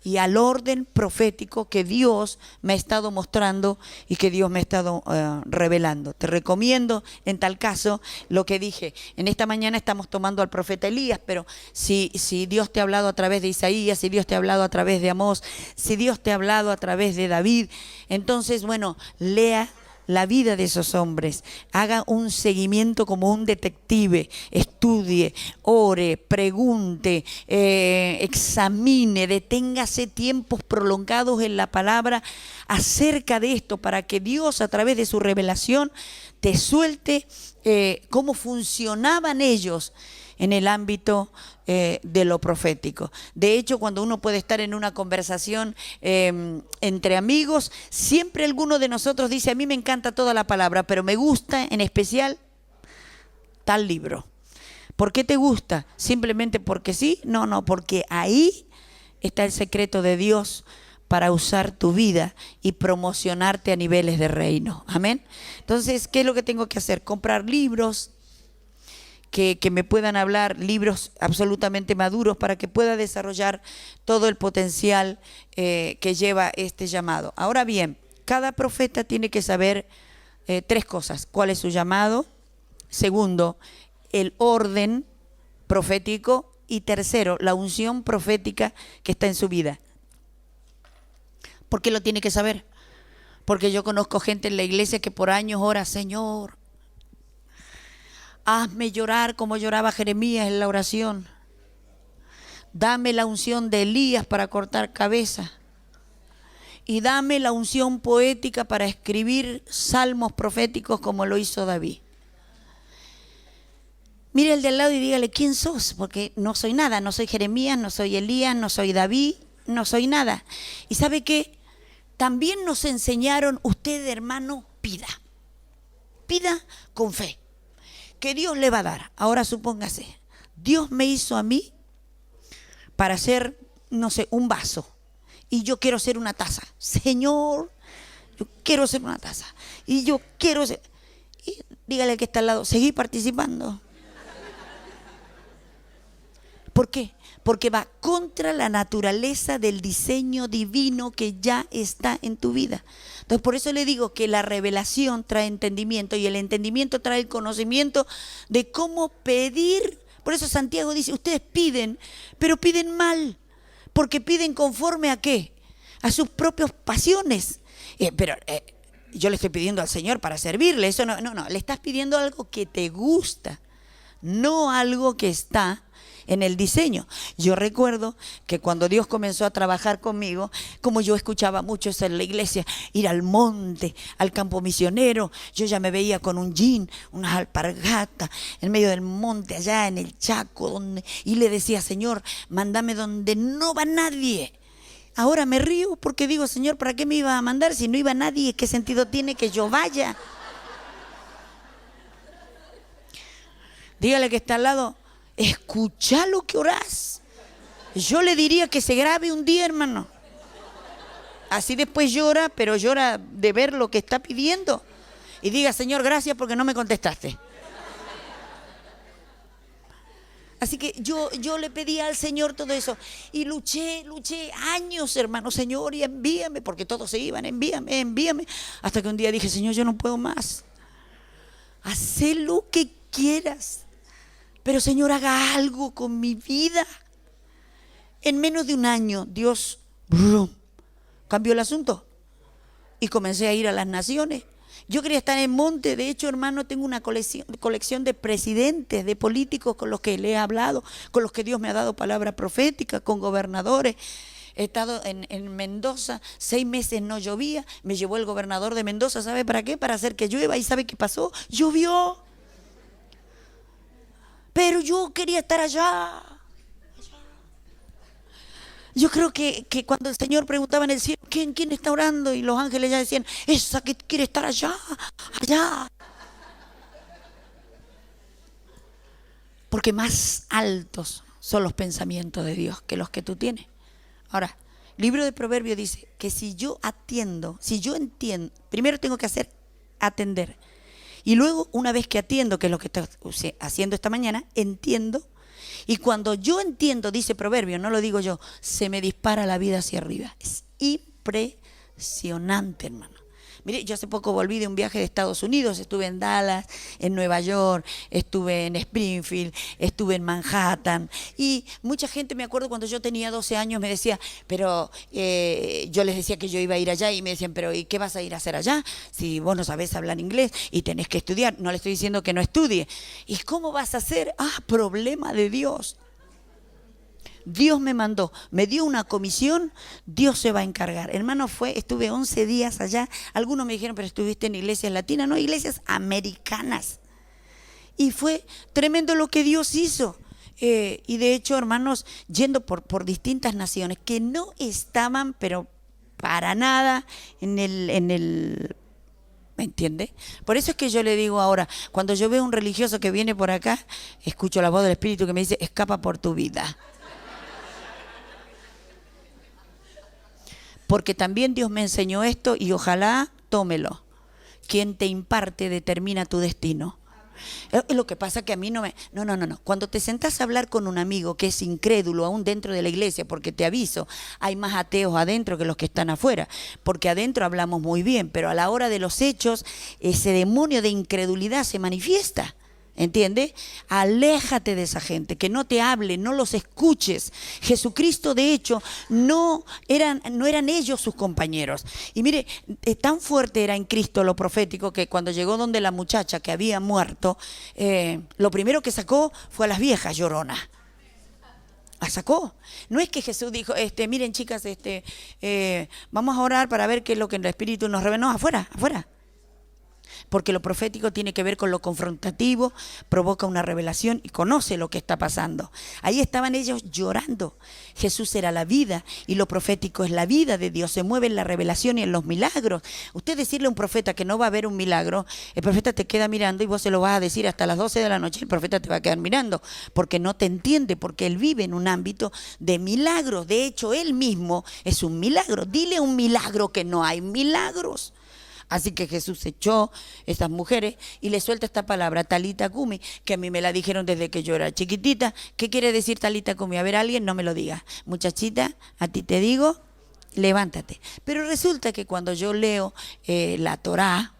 y al orden profético que Dios me ha estado mostrando y que Dios me ha estado revelando. Te recomiendo en tal caso lo que dije. En esta mañana estamos tomando al profeta Elías, pero si Dios te ha hablado a través de Isaías, si Dios te ha hablado a través de Amós, si Dios te ha hablado a través de David, entonces, bueno, lea la vida de esos hombres, haga un seguimiento como un detective, estudie, ore, pregunte, examine, deténgase tiempos prolongados en la palabra acerca de esto, para que Dios a través de su revelación te suelte cómo funcionaban ellos en el ámbito de lo profético. De hecho, cuando uno puede estar en una conversación entre amigos, siempre alguno de nosotros dice, a mí me encanta toda la palabra, pero me gusta en especial tal libro. ¿Por qué te gusta? ¿Simplemente porque sí? No, porque ahí está el secreto de Dios para usar tu vida y promocionarte a niveles de reino. Amén. Entonces, ¿qué es lo que tengo que hacer? Comprar libros que me puedan hablar, libros absolutamente maduros, para que pueda desarrollar todo el potencial que lleva este llamado. Ahora bien, cada profeta tiene que saber tres cosas: cuál es su llamado, segundo, el orden profético, y tercero, la unción profética que está en su vida. ¿Por qué lo tiene que saber? Porque yo conozco gente en la iglesia que por años ora, Señor, hazme llorar como lloraba Jeremías en la oración. Dame la unción de Elías para cortar cabeza. Y dame la unción poética para escribir salmos proféticos como lo hizo David. Mire el de al lado y dígale, ¿quién sos? Porque no soy nada, no soy Jeremías, no soy Elías, no soy David, no soy nada. ¿Y sabe qué? También nos enseñaron, usted hermano, pida. Pida con fe, que Dios le va a dar. Ahora supóngase, Dios me hizo a mí para hacer, no sé, un vaso. Y yo quiero ser una taza. Señor, yo quiero ser una taza. Y yo quiero ser... Y dígale al que está al lado, seguí participando. ¿Por qué? Porque va contra la naturaleza del diseño divino que ya está en tu vida. Entonces, por eso le digo que la revelación trae entendimiento y el entendimiento trae el conocimiento de cómo pedir. Por eso Santiago dice, ustedes piden, pero piden mal. Porque piden conforme a ¿qué? A sus propias pasiones. Pero yo le estoy pidiendo al Señor para servirle. Eso no, le estás pidiendo algo que te gusta, no algo que está en el diseño. Yo recuerdo que cuando Dios comenzó a trabajar conmigo, como yo escuchaba mucho eso en la iglesia, ir al monte, al campo misionero, yo ya me veía con un jean, unas alpargatas, en medio del monte, allá en el Chaco, y le decía, Señor, mándame donde no va nadie. Ahora me río porque digo, Señor, ¿para qué me iba a mandar si no iba nadie? ¿Qué sentido tiene que yo vaya? Dígale que está al lado, escucha lo que orás. Yo le diría que se grabe un día, hermano. Así después llora, pero llora de ver lo que está pidiendo. Y diga, Señor, gracias porque no me contestaste. Así que yo le pedí al Señor todo eso. Y luché años, hermano, Señor, y envíame, porque todos se iban, envíame. Hasta que un día dije, Señor, yo no puedo más. Haz lo que quieras. Pero Señor, haga algo con mi vida. En menos de un año, Dios cambió el asunto. Y comencé a ir a las naciones. Yo quería estar en monte. De hecho, hermano, tengo una colección de presidentes, de políticos con los que le he hablado, con los que Dios me ha dado palabra profética, con gobernadores. He estado en Mendoza, 6 meses no llovía. Me llevó el gobernador de Mendoza, ¿sabe para qué? Para hacer que llueva. ¿Y sabe qué pasó? Llovió. Pero yo quería estar allá. Yo creo que cuando el Señor preguntaba en el cielo, ¿quién está orando? Y los ángeles ya decían, esa que quiere estar allá. Porque más altos son los pensamientos de Dios que los que tú tienes. Ahora, el libro de Proverbios dice que si yo entiendo, primero tengo que atender. Y luego, una vez que atiendo, que es lo que estoy haciendo esta mañana, entiendo. Y cuando yo entiendo, dice Proverbio, no lo digo yo, se me dispara la vida hacia arriba. Es impresionante, hermano. Mire, yo hace poco volví de un viaje de Estados Unidos, estuve en Dallas, en Nueva York, estuve en Springfield, estuve en Manhattan. Y mucha gente, me acuerdo cuando yo tenía 12 años, me decía, pero yo les decía que yo iba a ir allá y me decían, pero ¿y qué vas a ir a hacer allá? Si vos no sabés hablar inglés y tenés que estudiar. No le estoy diciendo que no estudie. ¿Y cómo vas a hacer? Problema de Dios. Dios me mandó, me dio una comisión, Dios se va a encargar. Hermano, estuve 11 días allá. Algunos me dijeron, pero estuviste en iglesias latinas, no, iglesias americanas. Y fue tremendo lo que Dios hizo. Y de hecho, hermanos, yendo por distintas naciones que no estaban, pero para nada en el ¿me entiende? Por eso es que yo le digo ahora, cuando yo veo un religioso que viene por acá, escucho la voz del Espíritu que me dice, escapa por tu vida. Porque también Dios me enseñó esto y ojalá tómelo. Quien te imparte determina tu destino. Lo que pasa que a mí no. Cuando te sentás a hablar con un amigo que es incrédulo aún dentro de la iglesia, porque te aviso, hay más ateos adentro que los que están afuera, porque adentro hablamos muy bien, pero a la hora de los hechos, ese demonio de incredulidad se manifiesta. ¿Entiendes? Aléjate de esa gente, que no te hable, no los escuches. Jesucristo, de hecho, no eran ellos sus compañeros. Y mire, tan fuerte era en Cristo lo profético que cuando llegó donde la muchacha que había muerto, lo primero que sacó fue a las viejas lloronas. La sacó. No es que Jesús dijo, miren chicas, vamos a orar para ver qué es lo que el Espíritu nos revela. No, afuera, afuera. Porque lo profético tiene que ver con lo confrontativo, provoca una revelación y conoce lo que está pasando. Ahí estaban ellos llorando. Jesús era la vida y lo profético es la vida de Dios. Se mueve en la revelación y en los milagros. Usted decirle a un profeta que no va a haber un milagro, el profeta te queda mirando y vos se lo vas a decir hasta las 12 de la noche. El profeta te va a quedar mirando porque no te entiende, porque él vive en un ámbito de milagros. De hecho, él mismo es un milagro. Dile un milagro que no hay milagros. Así que Jesús echó estas mujeres y le suelta esta palabra, Talita Cumi, que a mí me la dijeron desde que yo era chiquitita. ¿Qué quiere decir Talita Cumi? A ver, alguien no me lo diga. Muchachita, a ti te digo, levántate. Pero resulta que cuando yo leo la Torá,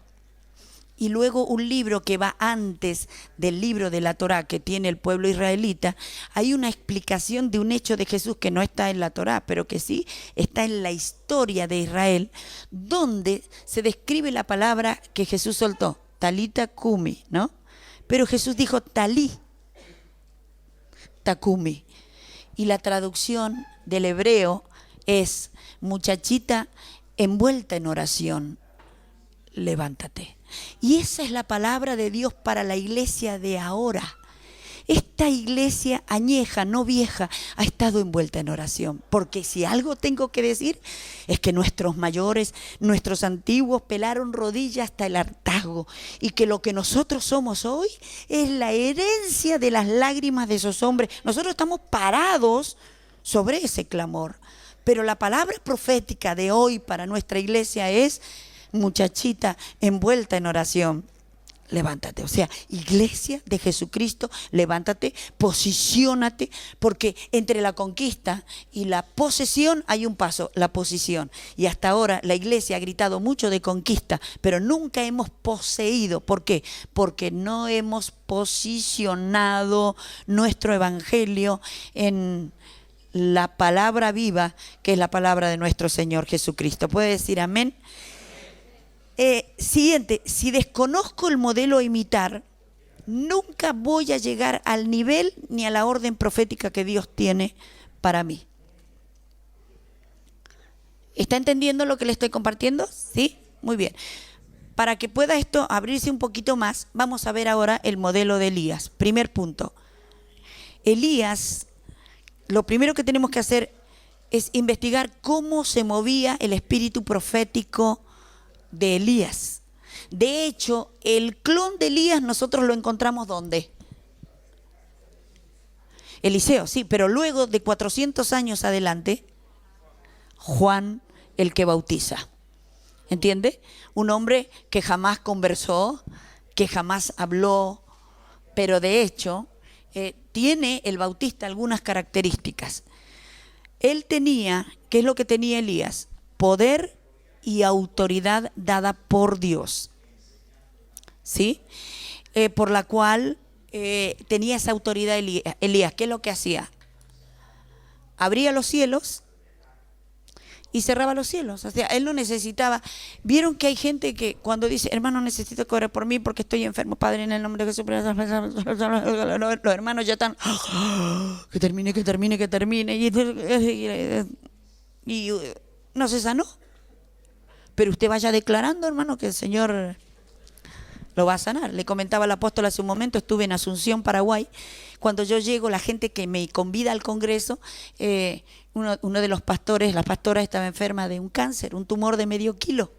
y luego un libro que va antes del libro de la Torá que tiene el pueblo israelita, hay una explicación de un hecho de Jesús que no está en la Torá, pero que sí está en la historia de Israel, donde se describe la palabra que Jesús soltó, Talita Cumi, ¿no? Pero Jesús dijo Talí Takumi. Y la traducción del hebreo es muchachita envuelta en oración, levántate. Y esa es la palabra de Dios para la iglesia de ahora. Esta iglesia añeja, no vieja, ha estado envuelta en oración. Porque si algo tengo que decir es que nuestros mayores, nuestros antiguos pelaron rodillas hasta el hartazgo. Y que lo que nosotros somos hoy es la herencia de las lágrimas de esos hombres. Nosotros estamos parados sobre ese clamor. Pero la palabra profética de hoy para nuestra iglesia es muchachita envuelta en oración, levántate. O sea, iglesia de Jesucristo, levántate, posiciónate, porque entre la conquista y la posesión hay un paso, la posición. Y hasta ahora la iglesia ha gritado mucho de conquista, pero nunca hemos poseído. ¿Por qué? Porque no hemos posicionado nuestro evangelio en la palabra viva, que es la palabra de nuestro Señor Jesucristo. ¿Puede decir amén? Siguiente, si desconozco el modelo a imitar, nunca voy a llegar al nivel ni a la orden profética que Dios tiene para mí. ¿Está entendiendo lo que le estoy compartiendo? ¿Sí? Muy bien. Para que pueda esto abrirse un poquito más, vamos a ver ahora el modelo de Elías. Primer punto. Elías, lo primero que tenemos que hacer es investigar cómo se movía el espíritu profético de Elías. De hecho, el clon de Elías nosotros lo encontramos ¿dónde? Eliseo, sí, pero luego de 400 años adelante, Juan el que bautiza. ¿Entiende? Un hombre que jamás conversó, que jamás habló, pero de hecho tiene el bautista algunas características. Él tenía, ¿qué es lo que tenía Elías? Poder y autoridad dada por Dios, ¿sí? Por la cual tenía esa autoridad Elías. ¿Qué es lo que hacía? Abría los cielos y cerraba los cielos. O sea, él no necesitaba. Vieron que hay gente que cuando dice, hermano, necesito que ore por mí porque estoy enfermo, Padre, en el nombre de Jesús. Los hermanos ya están, que termine. Y no se sanó. Pero usted vaya declarando, hermano, que el Señor lo va a sanar. Le comentaba al apóstol hace un momento, estuve en Asunción, Paraguay. Cuando yo llego, la gente que me convida al congreso, uno de los pastores, la pastora estaba enferma de un cáncer, un tumor de medio kilo.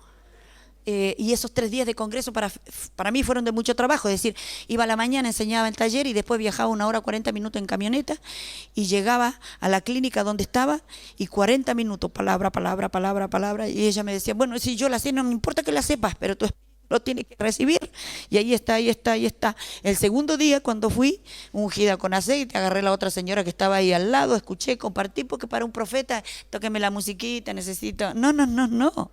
Y esos 3 días de congreso para mí fueron de mucho trabajo. Es decir, iba a la mañana, enseñaba el taller y después viajaba 1 hora 40 minutos en camioneta y llegaba a la clínica donde estaba y 40 minutos, palabra. Y ella me decía, bueno, si yo la sé, no me importa que la sepas, pero tú lo tienes que recibir. Y ahí está. El segundo día, cuando fui, ungida con aceite, agarré a la otra señora que estaba ahí al lado, escuché, compartí, porque para un profeta, tóqueme la musiquita, necesito. No.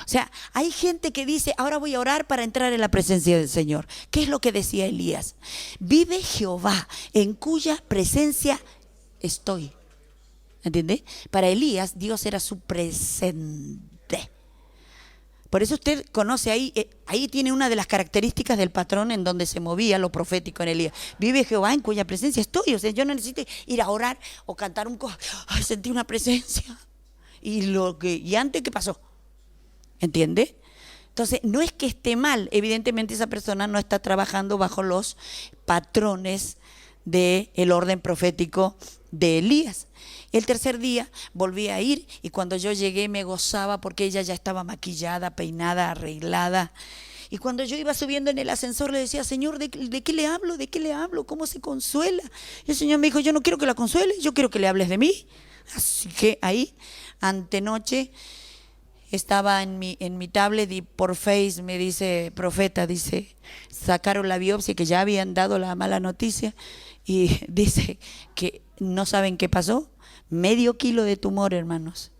O sea, hay gente que dice, ahora voy a orar para entrar en la presencia del Señor. ¿Qué es lo que decía Elías? Vive Jehová, en cuya presencia estoy. ¿Entiende? Para Elías, Dios era su presente. Por eso usted conoce ahí, ahí tiene una de las características del patrón en donde se movía lo profético en Elías. Vive Jehová en cuya presencia estoy. O sea, yo no necesito ir a orar o cantar un coro. Ay, sentí una presencia. Y antes, ¿qué pasó? ¿Entiende? Entonces, no es que esté mal. Evidentemente esa persona no está trabajando bajo los patrones del orden profético de Elías. El tercer día volví a ir y cuando yo llegué me gozaba porque ella ya estaba maquillada, peinada, arreglada. Y cuando yo iba subiendo en el ascensor le decía, Señor, ¿de qué le hablo? ¿De qué le hablo? ¿Cómo se consuela? Y el Señor me dijo, yo no quiero que la consueles, yo quiero que le hables de mí. Así que ahí, antenoche, estaba en mi tablet y por Face me dice, profeta, dice, sacaron la biopsia que ya habían dado la mala noticia y dice que no saben qué pasó. Medio kilo de tumor, hermanos,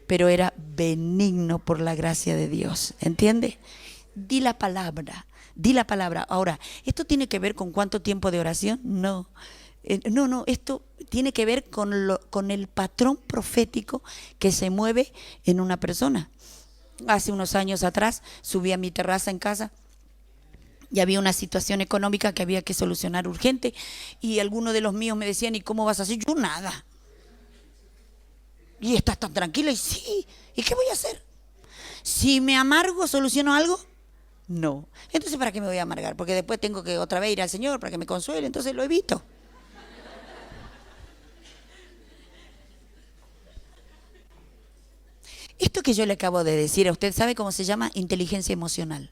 pero era benigno por la gracia de Dios, ¿entiende? Di la palabra, di la palabra. Ahora, ¿esto tiene que ver con cuánto tiempo de oración? No, no, esto tiene que ver con el patrón profético que se mueve en una persona. Hace unos años atrás subí a mi terraza en casa y había una situación económica que había que solucionar urgente y algunos de los míos me decían, ¿y cómo vas a hacer? Yo nada. ¿Y estás tan tranquila? Y sí, ¿y qué voy a hacer? Si me amargo, ¿soluciono algo? No. Entonces, ¿para qué me voy a amargar? Porque después tengo que otra vez ir al Señor para que me consuele, entonces lo evito. Esto que yo le acabo de decir a usted, ¿sabe cómo se llama? Inteligencia emocional.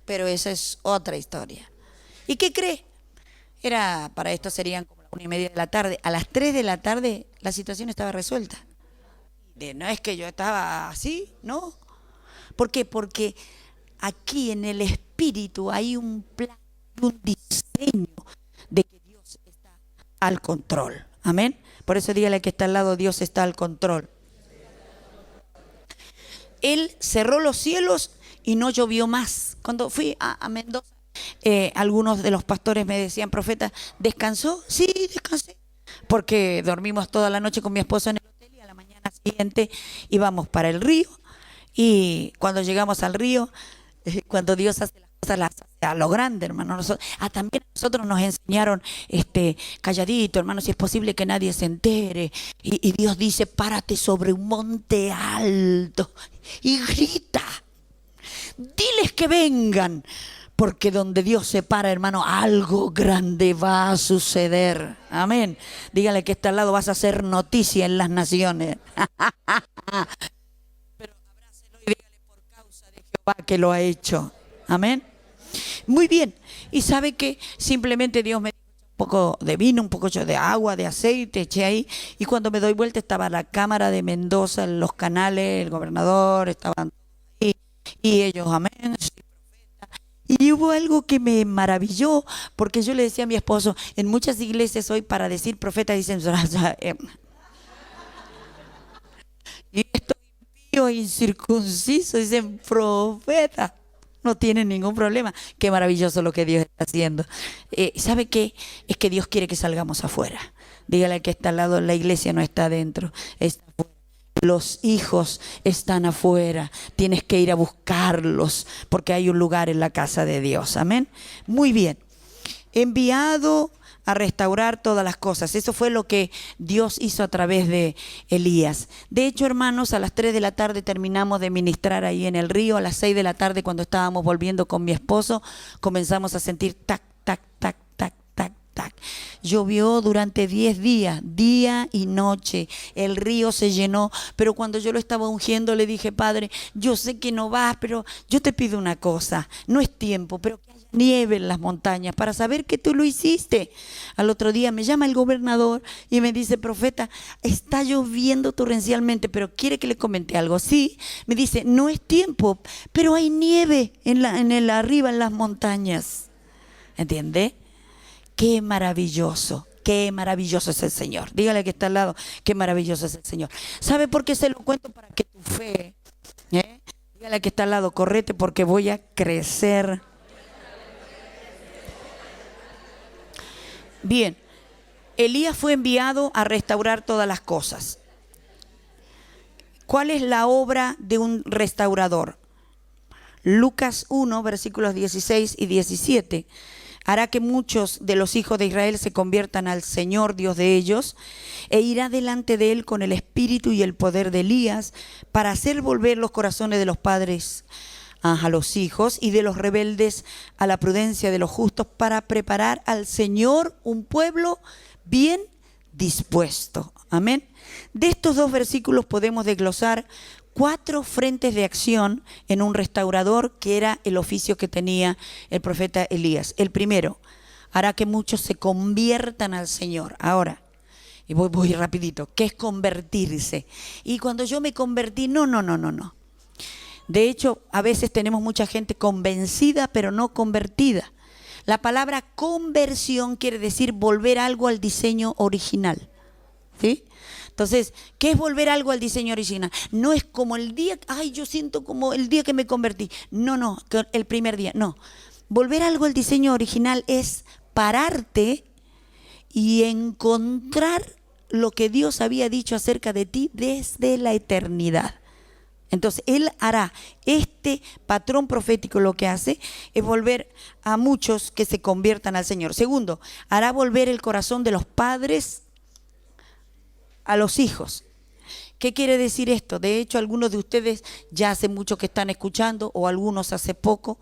Pero esa es otra historia. ¿Y qué cree? Para esto serían como las 1:30 de la tarde. A las 3 de la tarde la situación estaba resuelta. No es que yo estaba así, ¿no? ¿Por qué? Porque aquí en el espíritu hay un plan, un diseño de que Dios está al control. Amén. Por eso dígale que está al lado, Dios está al control. Él cerró los cielos y no llovió más. Cuando fui a Mendoza, algunos de los pastores me decían, profeta, ¿descansó? Sí, descansé. Porque dormimos toda la noche con mi esposo en el hotel y a la mañana siguiente íbamos para el río. Y cuando llegamos al río, cuando Dios hace las cosas, las hace a lo grande, hermano. También a nosotros nos enseñaron, calladito, hermano, si es posible que nadie se entere. Y Dios dice, párate sobre un monte alto y grita. Diles que vengan, porque donde Dios se para, hermano, algo grande va a suceder. Amén. Dígale que está al lado, vas a hacer noticia en las naciones. Pero abrácelo y dígale, por causa de Jehová que lo ha hecho. Amén. Muy bien. Y sabe que simplemente Dios me dio un poco de vino, un poco de agua, de aceite, eché ahí. Y cuando me doy vuelta estaba la Cámara de Mendoza, los canales, el gobernador, estaban ahí. Y ellos, amén. Y hubo algo que me maravilló, porque yo le decía a mi esposo, en muchas iglesias hoy para decir profeta dicen, y esto impío, incircunciso, dicen profeta. No tienen ningún problema. Qué maravilloso lo que Dios está haciendo. ¿Sabe qué? Es que Dios quiere que salgamos afuera. Dígale al que está al lado, la iglesia no está adentro, está afuera. Los hijos están afuera, tienes que ir a buscarlos porque hay un lugar en la casa de Dios. Amén. Muy bien. Enviado a restaurar todas las cosas. Eso fue lo que Dios hizo a través de Elías. De hecho, hermanos, a las 3 de la tarde terminamos de ministrar ahí en el río. A las 6 de la tarde, cuando estábamos volviendo con mi esposo, comenzamos a sentir tac, tac, tac, tac, tac, tac. Llovió durante 10 días, día y noche. El río se llenó, pero cuando yo lo estaba ungiendo le dije, Padre, yo sé que no vas, pero yo te pido una cosa. No es tiempo, pero que haya nieve en las montañas para saber que tú lo hiciste. Al otro día me llama el gobernador y me dice, profeta, está lloviendo torrencialmente, pero quiere que le comente algo. Sí, me dice, no es tiempo, pero hay nieve arriba en las montañas. ¿Entiende? Qué qué maravilloso es el Señor. Dígale que está al lado, qué maravilloso es el Señor. ¿Sabe por qué se lo cuento? Para que tu fe, dígale que está al lado, correte porque voy a crecer. Bien, Elías fue enviado a restaurar todas las cosas. ¿Cuál es la obra de un restaurador? Lucas 1, versículos 16 y 17. Hará que muchos de los hijos de Israel se conviertan al Señor Dios de ellos, e irá delante de él con el espíritu y el poder de Elías, para hacer volver los corazones de los padres a los hijos y de los rebeldes a la prudencia de los justos, para preparar al Señor un pueblo bien dispuesto. Amén. De estos dos versículos podemos desglosar 4 frentes de acción en un restaurador, que era el oficio que tenía el profeta Elías. El primero, hará que muchos se conviertan al Señor. Ahora, y voy rapidito, ¿qué es convertirse? Y cuando yo me convertí, no. De hecho, a veces tenemos mucha gente convencida, pero no convertida. La palabra conversión quiere decir volver algo al diseño original. ¿Sí? Entonces, ¿qué es volver algo al diseño original? No es como el día, yo siento como el día que me convertí. No, el primer día, no. Volver algo al diseño original es pararte y encontrar lo que Dios había dicho acerca de ti desde la eternidad. Entonces, Él hará, este patrón profético lo que hace es volver a muchos que se conviertan al Señor. Segundo, hará volver el corazón de los padres a los hijos. ¿Qué quiere decir esto? De hecho, algunos de ustedes ya hace mucho que están escuchando, o algunos hace poco.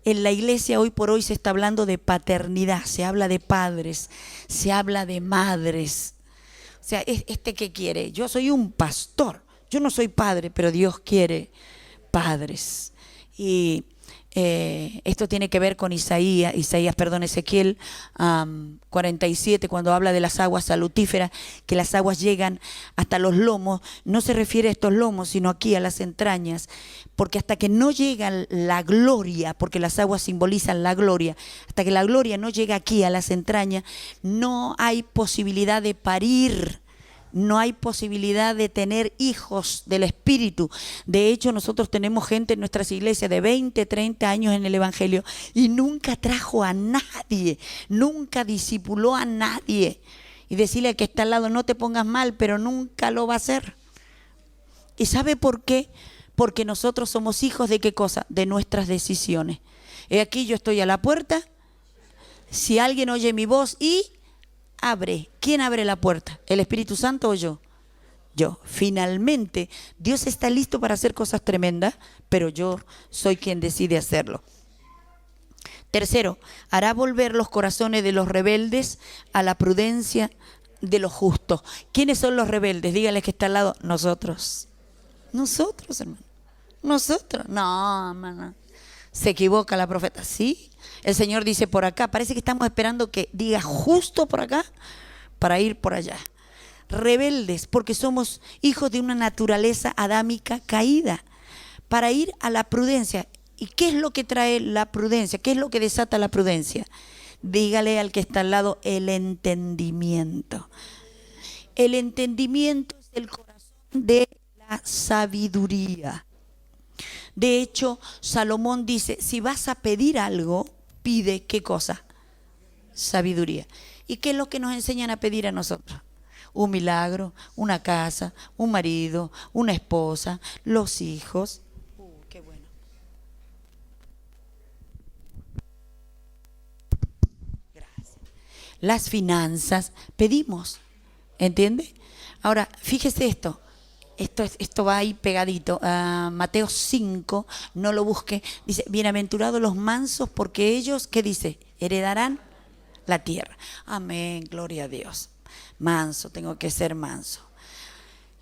En la iglesia hoy por hoy se está hablando de paternidad, se habla de padres, se habla de madres. O sea, ¿qué quiere? Yo soy un pastor, yo no soy padre, pero Dios quiere padres. Y esto tiene que ver con Ezequiel 47, cuando habla de las aguas salutíferas, que las aguas llegan hasta los lomos. No se refiere a estos lomos, sino aquí a las entrañas, porque hasta que no llega la gloria, porque las aguas simbolizan la gloria, hasta que la gloria no llega aquí a las entrañas, no hay posibilidad de parir. No hay posibilidad de tener hijos del Espíritu. De hecho, nosotros tenemos gente en nuestras iglesias de 20, 30 años en el Evangelio y nunca trajo a nadie, nunca discipuló a nadie. Y decirle al que está al lado, no te pongas mal, pero nunca lo va a hacer. ¿Y sabe por qué? Porque nosotros somos hijos de ¿qué cosa? De nuestras decisiones. Aquí yo estoy a la puerta, si alguien oye mi voz y abre. ¿Quién abre la puerta? ¿El Espíritu Santo o yo? Yo. Finalmente, Dios está listo para hacer cosas tremendas, pero yo soy quien decide hacerlo. Tercero, hará volver los corazones de los rebeldes a la prudencia de los justos. ¿Quiénes son los rebeldes? Dígale que está al lado. Nosotros. Nosotros, hermano. Nosotros. No, hermano. Se equivoca la profeta. Sí. El Señor dice por acá. Parece que estamos esperando que diga justo por acá para ir por allá. Rebeldes, porque somos hijos de una naturaleza adámica caída. Para ir a la prudencia. ¿Y qué es lo que trae la prudencia? ¿Qué es lo que desata la prudencia? Dígale al que está al lado, el entendimiento. El entendimiento es el corazón de la sabiduría. De hecho, Salomón dice, si vas a pedir algo, pide ¿qué cosa? Sabiduría. ¿Y qué es lo que nos enseñan a pedir a nosotros? Un milagro, una casa, un marido, una esposa, los hijos. Qué bueno. Gracias. Las finanzas, pedimos, ¿entiende? Ahora, fíjese esto. Esto va ahí pegadito. Mateo 5, no lo busque. Dice, bienaventurados los mansos, porque ellos, ¿qué dice? Heredarán la tierra. Amén, gloria a Dios. Manso, tengo que ser manso.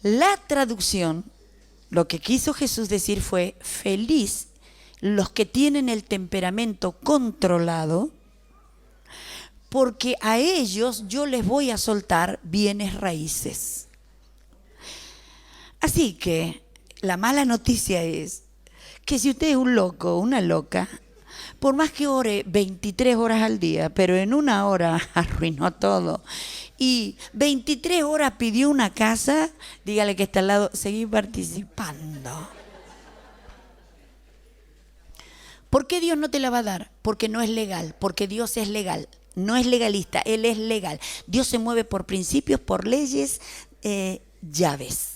La traducción, lo que quiso Jesús decir fue, feliz los que tienen el temperamento controlado, porque a ellos yo les voy a soltar bienes raíces. Así que la mala noticia es que si usted es un loco o una loca, por más que ore 23 horas al día, pero en una hora arruinó todo. Y 23 horas pidió una casa, dígale que está al lado, seguí participando. ¿Por qué Dios no te la va a dar? Porque no es legal, porque Dios es legal. No es legalista, Él es legal. Dios se mueve por principios, por leyes, llaves.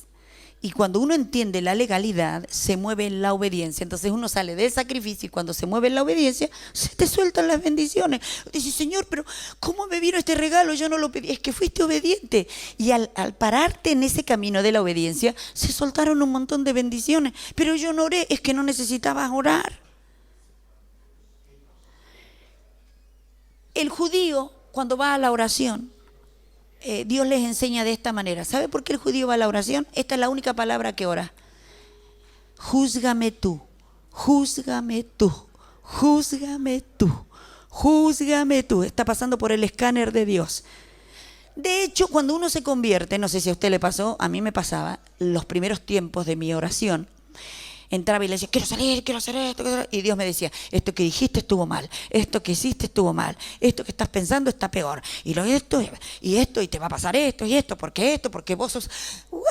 Y cuando uno entiende la legalidad, se mueve en la obediencia. Entonces uno sale del sacrificio y cuando se mueve en la obediencia, se te sueltan las bendiciones. Dice, Señor, pero ¿cómo me vino este regalo? Yo no lo pedí. Es que fuiste obediente. Y al pararte en ese camino de la obediencia, se soltaron un montón de bendiciones. Pero yo no oré, es que no necesitabas orar. El judío, cuando va a la oración, Dios les enseña de esta manera. ¿Sabe por qué el judío va a la oración? Esta es la única palabra que ora. Júzgame tú, júzgame tú, júzgame tú, júzgame tú. Está pasando por el escáner de Dios. De hecho, cuando uno se convierte, no sé si a usted le pasó, a mí me pasaba, los primeros tiempos de mi oración, entraba y le decía, quiero salir, quiero hacer esto, y Dios me decía, esto que dijiste estuvo mal, esto que hiciste estuvo mal, esto que estás pensando está peor, y esto, y te va a pasar esto, porque vos sos... ¡Uah!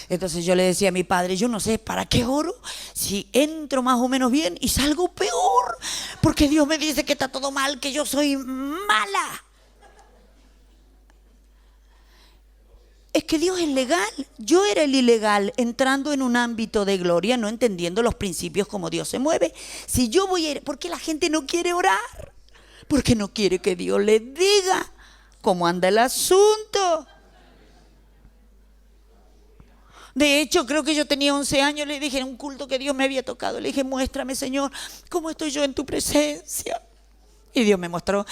Entonces yo le decía a mi padre, yo no sé para qué oro, si entro más o menos bien y salgo peor, porque Dios me dice que está todo mal, que yo soy mala. Es que Dios es legal. Yo era el ilegal entrando en un ámbito de gloria, no entendiendo los principios como Dios se mueve. Si yo voy a ir, ¿por qué la gente no quiere orar? Porque no quiere que Dios le diga cómo anda el asunto. De hecho, creo que yo tenía 11 años, le dije en un culto que Dios me había tocado, le dije, muéstrame, Señor, cómo estoy yo en tu presencia. Y Dios me mostró.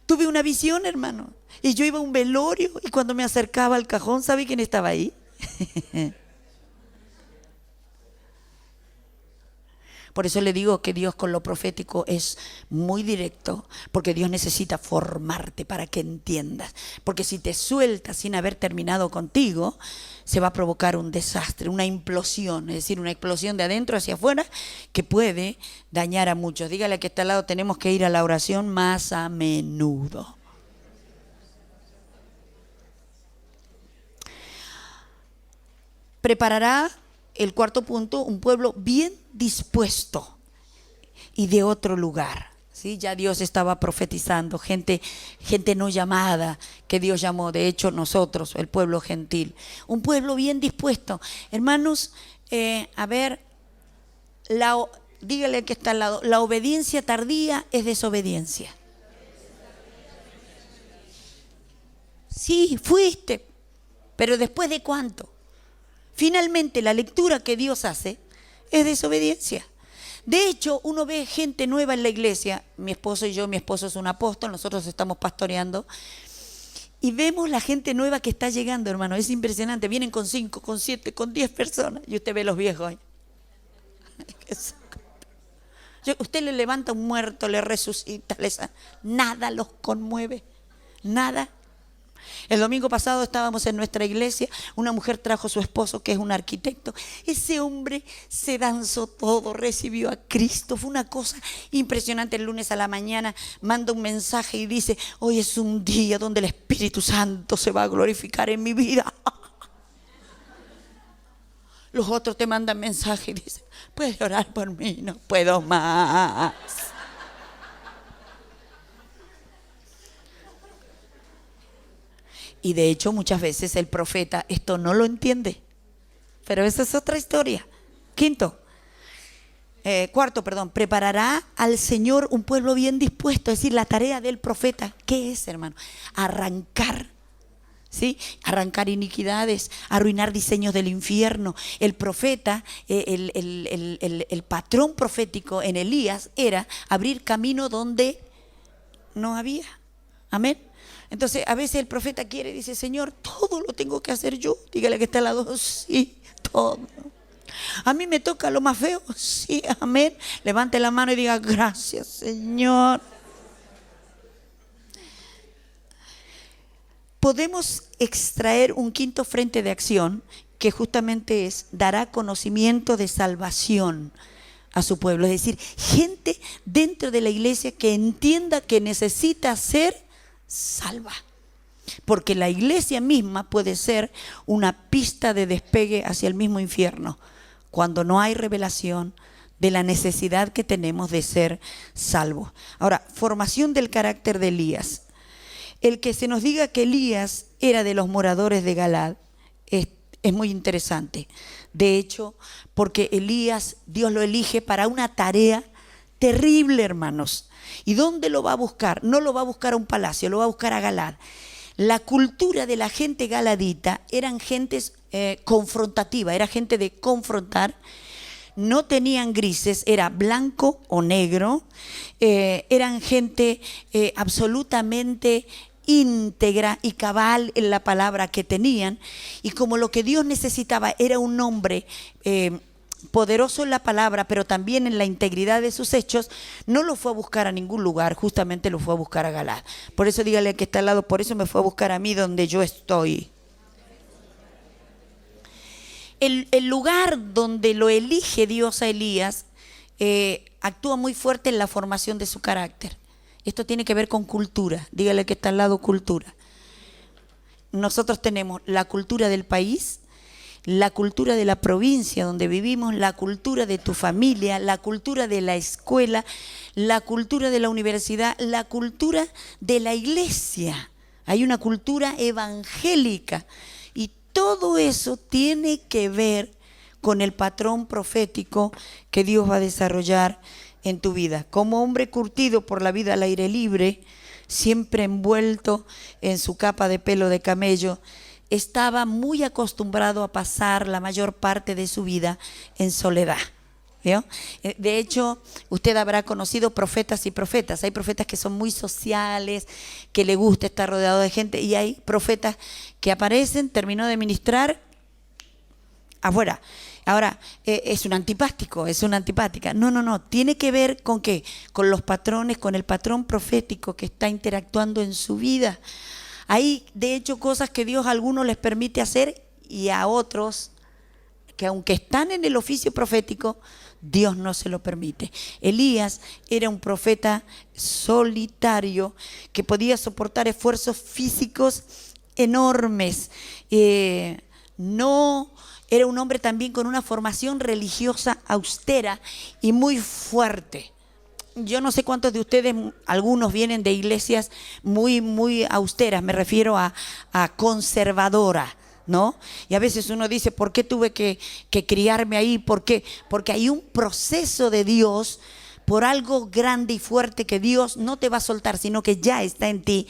Tuve una visión, hermano, y yo iba a un velorio y cuando me acercaba al cajón, ¿sabe quién estaba ahí? Por eso le digo que Dios con lo profético es muy directo, porque Dios necesita formarte para que entiendas. Porque si te sueltas sin haber terminado contigo, se va a provocar un desastre, una implosión, es decir, una explosión de adentro hacia afuera que puede dañar a muchos. Dígale a que está al lado, tenemos que ir a la oración más a menudo. Preparará, el cuarto punto, un pueblo bien dispuesto y de otro lugar. ¿Sí? Ya Dios estaba profetizando, gente no llamada que Dios llamó, de hecho nosotros, el pueblo gentil. Un pueblo bien dispuesto. Hermanos, a ver, dígale que está al lado, la obediencia tardía es desobediencia. Sí, fuiste, pero ¿después de cuánto? Finalmente la lectura que Dios hace es desobediencia. De hecho, uno ve gente nueva en la iglesia, mi esposo y yo, mi esposo es un apóstol, nosotros estamos pastoreando, y vemos la gente nueva que está llegando, hermano, es impresionante, vienen con 5, con 7, con 10 personas, y usted ve los viejos ahí. Usted le levanta un muerto, le resucita, nada los conmueve, nada. El domingo pasado estábamos en nuestra iglesia, una mujer trajo a su esposo que es un arquitecto, ese hombre se danzó todo, recibió a Cristo, fue una cosa impresionante. El lunes a la mañana manda un mensaje y dice, hoy es un día donde el Espíritu Santo se va a glorificar en mi vida. Los otros te mandan mensaje y dicen, puedes orar por mí, no puedo más. Y de hecho muchas veces el profeta esto no lo entiende, pero esa es otra historia. Cuarto, preparará al Señor un pueblo bien dispuesto, es decir, la tarea del profeta, ¿qué es, hermano? Arrancar, ¿sí? Arrancar iniquidades, arruinar diseños del infierno. El profeta, el patrón profético en Elías era abrir camino donde no había. Amén. Entonces a veces el profeta quiere, dice, Señor, todo lo tengo que hacer yo. Dígale que está al lado, sí, todo. A mí me toca lo más feo, sí, amén. Levante la mano y diga, gracias, Señor. Podemos extraer un quinto frente de acción que justamente es, dará conocimiento de salvación a su pueblo. Es decir, gente dentro de la iglesia que entienda que necesita ser salva. Porque la iglesia misma puede ser una pista de despegue hacia el mismo infierno cuando no hay revelación de la necesidad que tenemos de ser salvos. Ahora, formación del carácter de Elías. El que se nos diga que Elías era de los moradores de Galaad es muy interesante. De hecho, porque Elías, Dios lo elige para una tarea terrible, hermanos. ¿Y dónde lo va a buscar? No lo va a buscar a un palacio, lo va a buscar a Galaad. La cultura de la gente galadita eran gentes confrontativa, era gente de confrontar. No tenían grises, era blanco o negro. Eran gente absolutamente íntegra y cabal en la palabra que tenían, y como lo que Dios necesitaba era un hombre poderoso en la palabra, pero también en la integridad de sus hechos, no lo fue a buscar a ningún lugar, justamente lo fue a buscar a Galaad. Por eso dígale al que está al lado, por eso me fue a buscar a mí donde yo estoy. El lugar donde lo elige Dios a Elías actúa muy fuerte en la formación de su carácter. Esto tiene que ver con cultura. Dígale que está al lado, cultura. Nosotros tenemos la cultura del país, la cultura de la provincia donde vivimos, la cultura de tu familia, la cultura de la escuela, la cultura de la universidad, la cultura de la iglesia. Hay una cultura evangélica y todo eso tiene que ver con el patrón profético que Dios va a desarrollar en tu vida. Como hombre curtido por la vida al aire libre, siempre envuelto en su capa de pelo de camello, estaba muy acostumbrado a pasar la mayor parte de su vida en soledad. ¿Vio? De hecho, usted habrá conocido profetas y profetas. Hay profetas que son muy sociales, que le gusta estar rodeado de gente, y hay profetas que aparecen, terminó de ministrar, afuera. Ahora, es un antipático, es una antipática. No, tiene que ver con ¿qué? Con los patrones, con el patrón profético que está interactuando en su vida. Hay, de hecho, cosas que Dios a algunos les permite hacer y a otros, que aunque están en el oficio profético, Dios no se lo permite. Elías era un profeta solitario que podía soportar esfuerzos físicos enormes. No era un hombre también con una formación religiosa austera y muy fuerte. Yo no sé cuántos de ustedes, algunos vienen de iglesias muy austeras, me refiero a conservadora, ¿no? Y a veces uno dice, ¿por qué tuve que criarme ahí? ¿Por qué? Porque hay un proceso de Dios por algo grande y fuerte que Dios no te va a soltar, sino que ya está en ti,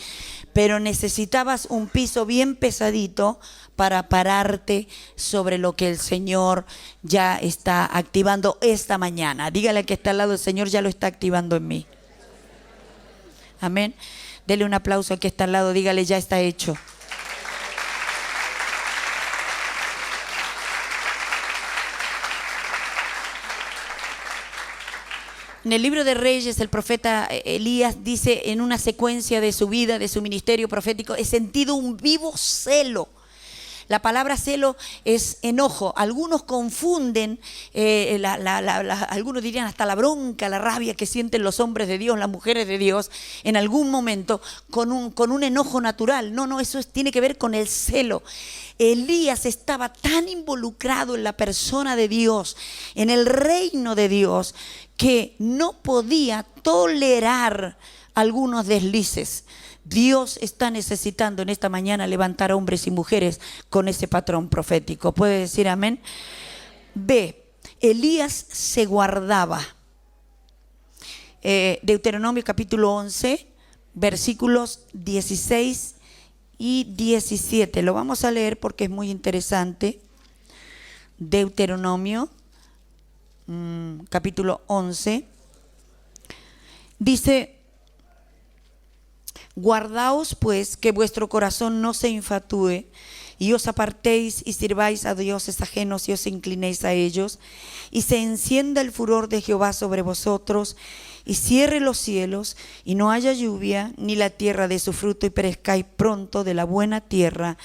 pero necesitabas un piso bien pesadito para pararte sobre lo que el Señor ya está activando esta mañana. Dígale que está al lado, el Señor ya lo está activando en mí. Amén. Dele un aplauso al que está al lado, dígale, ya está hecho. En el libro de Reyes, el profeta Elías dice en una secuencia de su vida, de su ministerio profético, he sentido un vivo celo. La palabra celo es enojo. Algunos confunden, algunos dirían hasta la bronca, la rabia que sienten los hombres de Dios, las mujeres de Dios, en algún momento, con un enojo natural. No, eso tiene que ver con el celo. Elías estaba tan involucrado en la persona de Dios, en el reino de Dios, que no podía tolerar algunos deslices. Dios está necesitando en esta mañana levantar a hombres y mujeres con ese patrón profético. ¿Puede decir amén? B. Elías se guardaba. Deuteronomio capítulo 11, versículos 16 y 17. Lo vamos a leer porque es muy interesante. Deuteronomio capítulo 11. Dice: guardaos pues que vuestro corazón no se infatúe y os apartéis y sirváis a dioses ajenos y os inclinéis a ellos, y se encienda el furor de Jehová sobre vosotros y cierre los cielos y no haya lluvia ni la tierra de su fruto, y perezcáis pronto de la buena tierra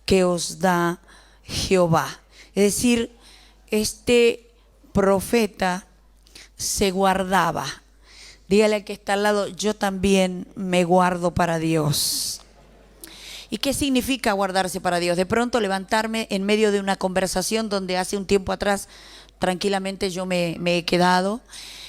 que os da Jehová. Es decir, este profeta se guardaba. Dígale al que está al lado, yo también me guardo para Dios. ¿Y qué significa guardarse para Dios? De pronto levantarme en medio de una conversación donde hace un tiempo atrás tranquilamente yo me he quedado.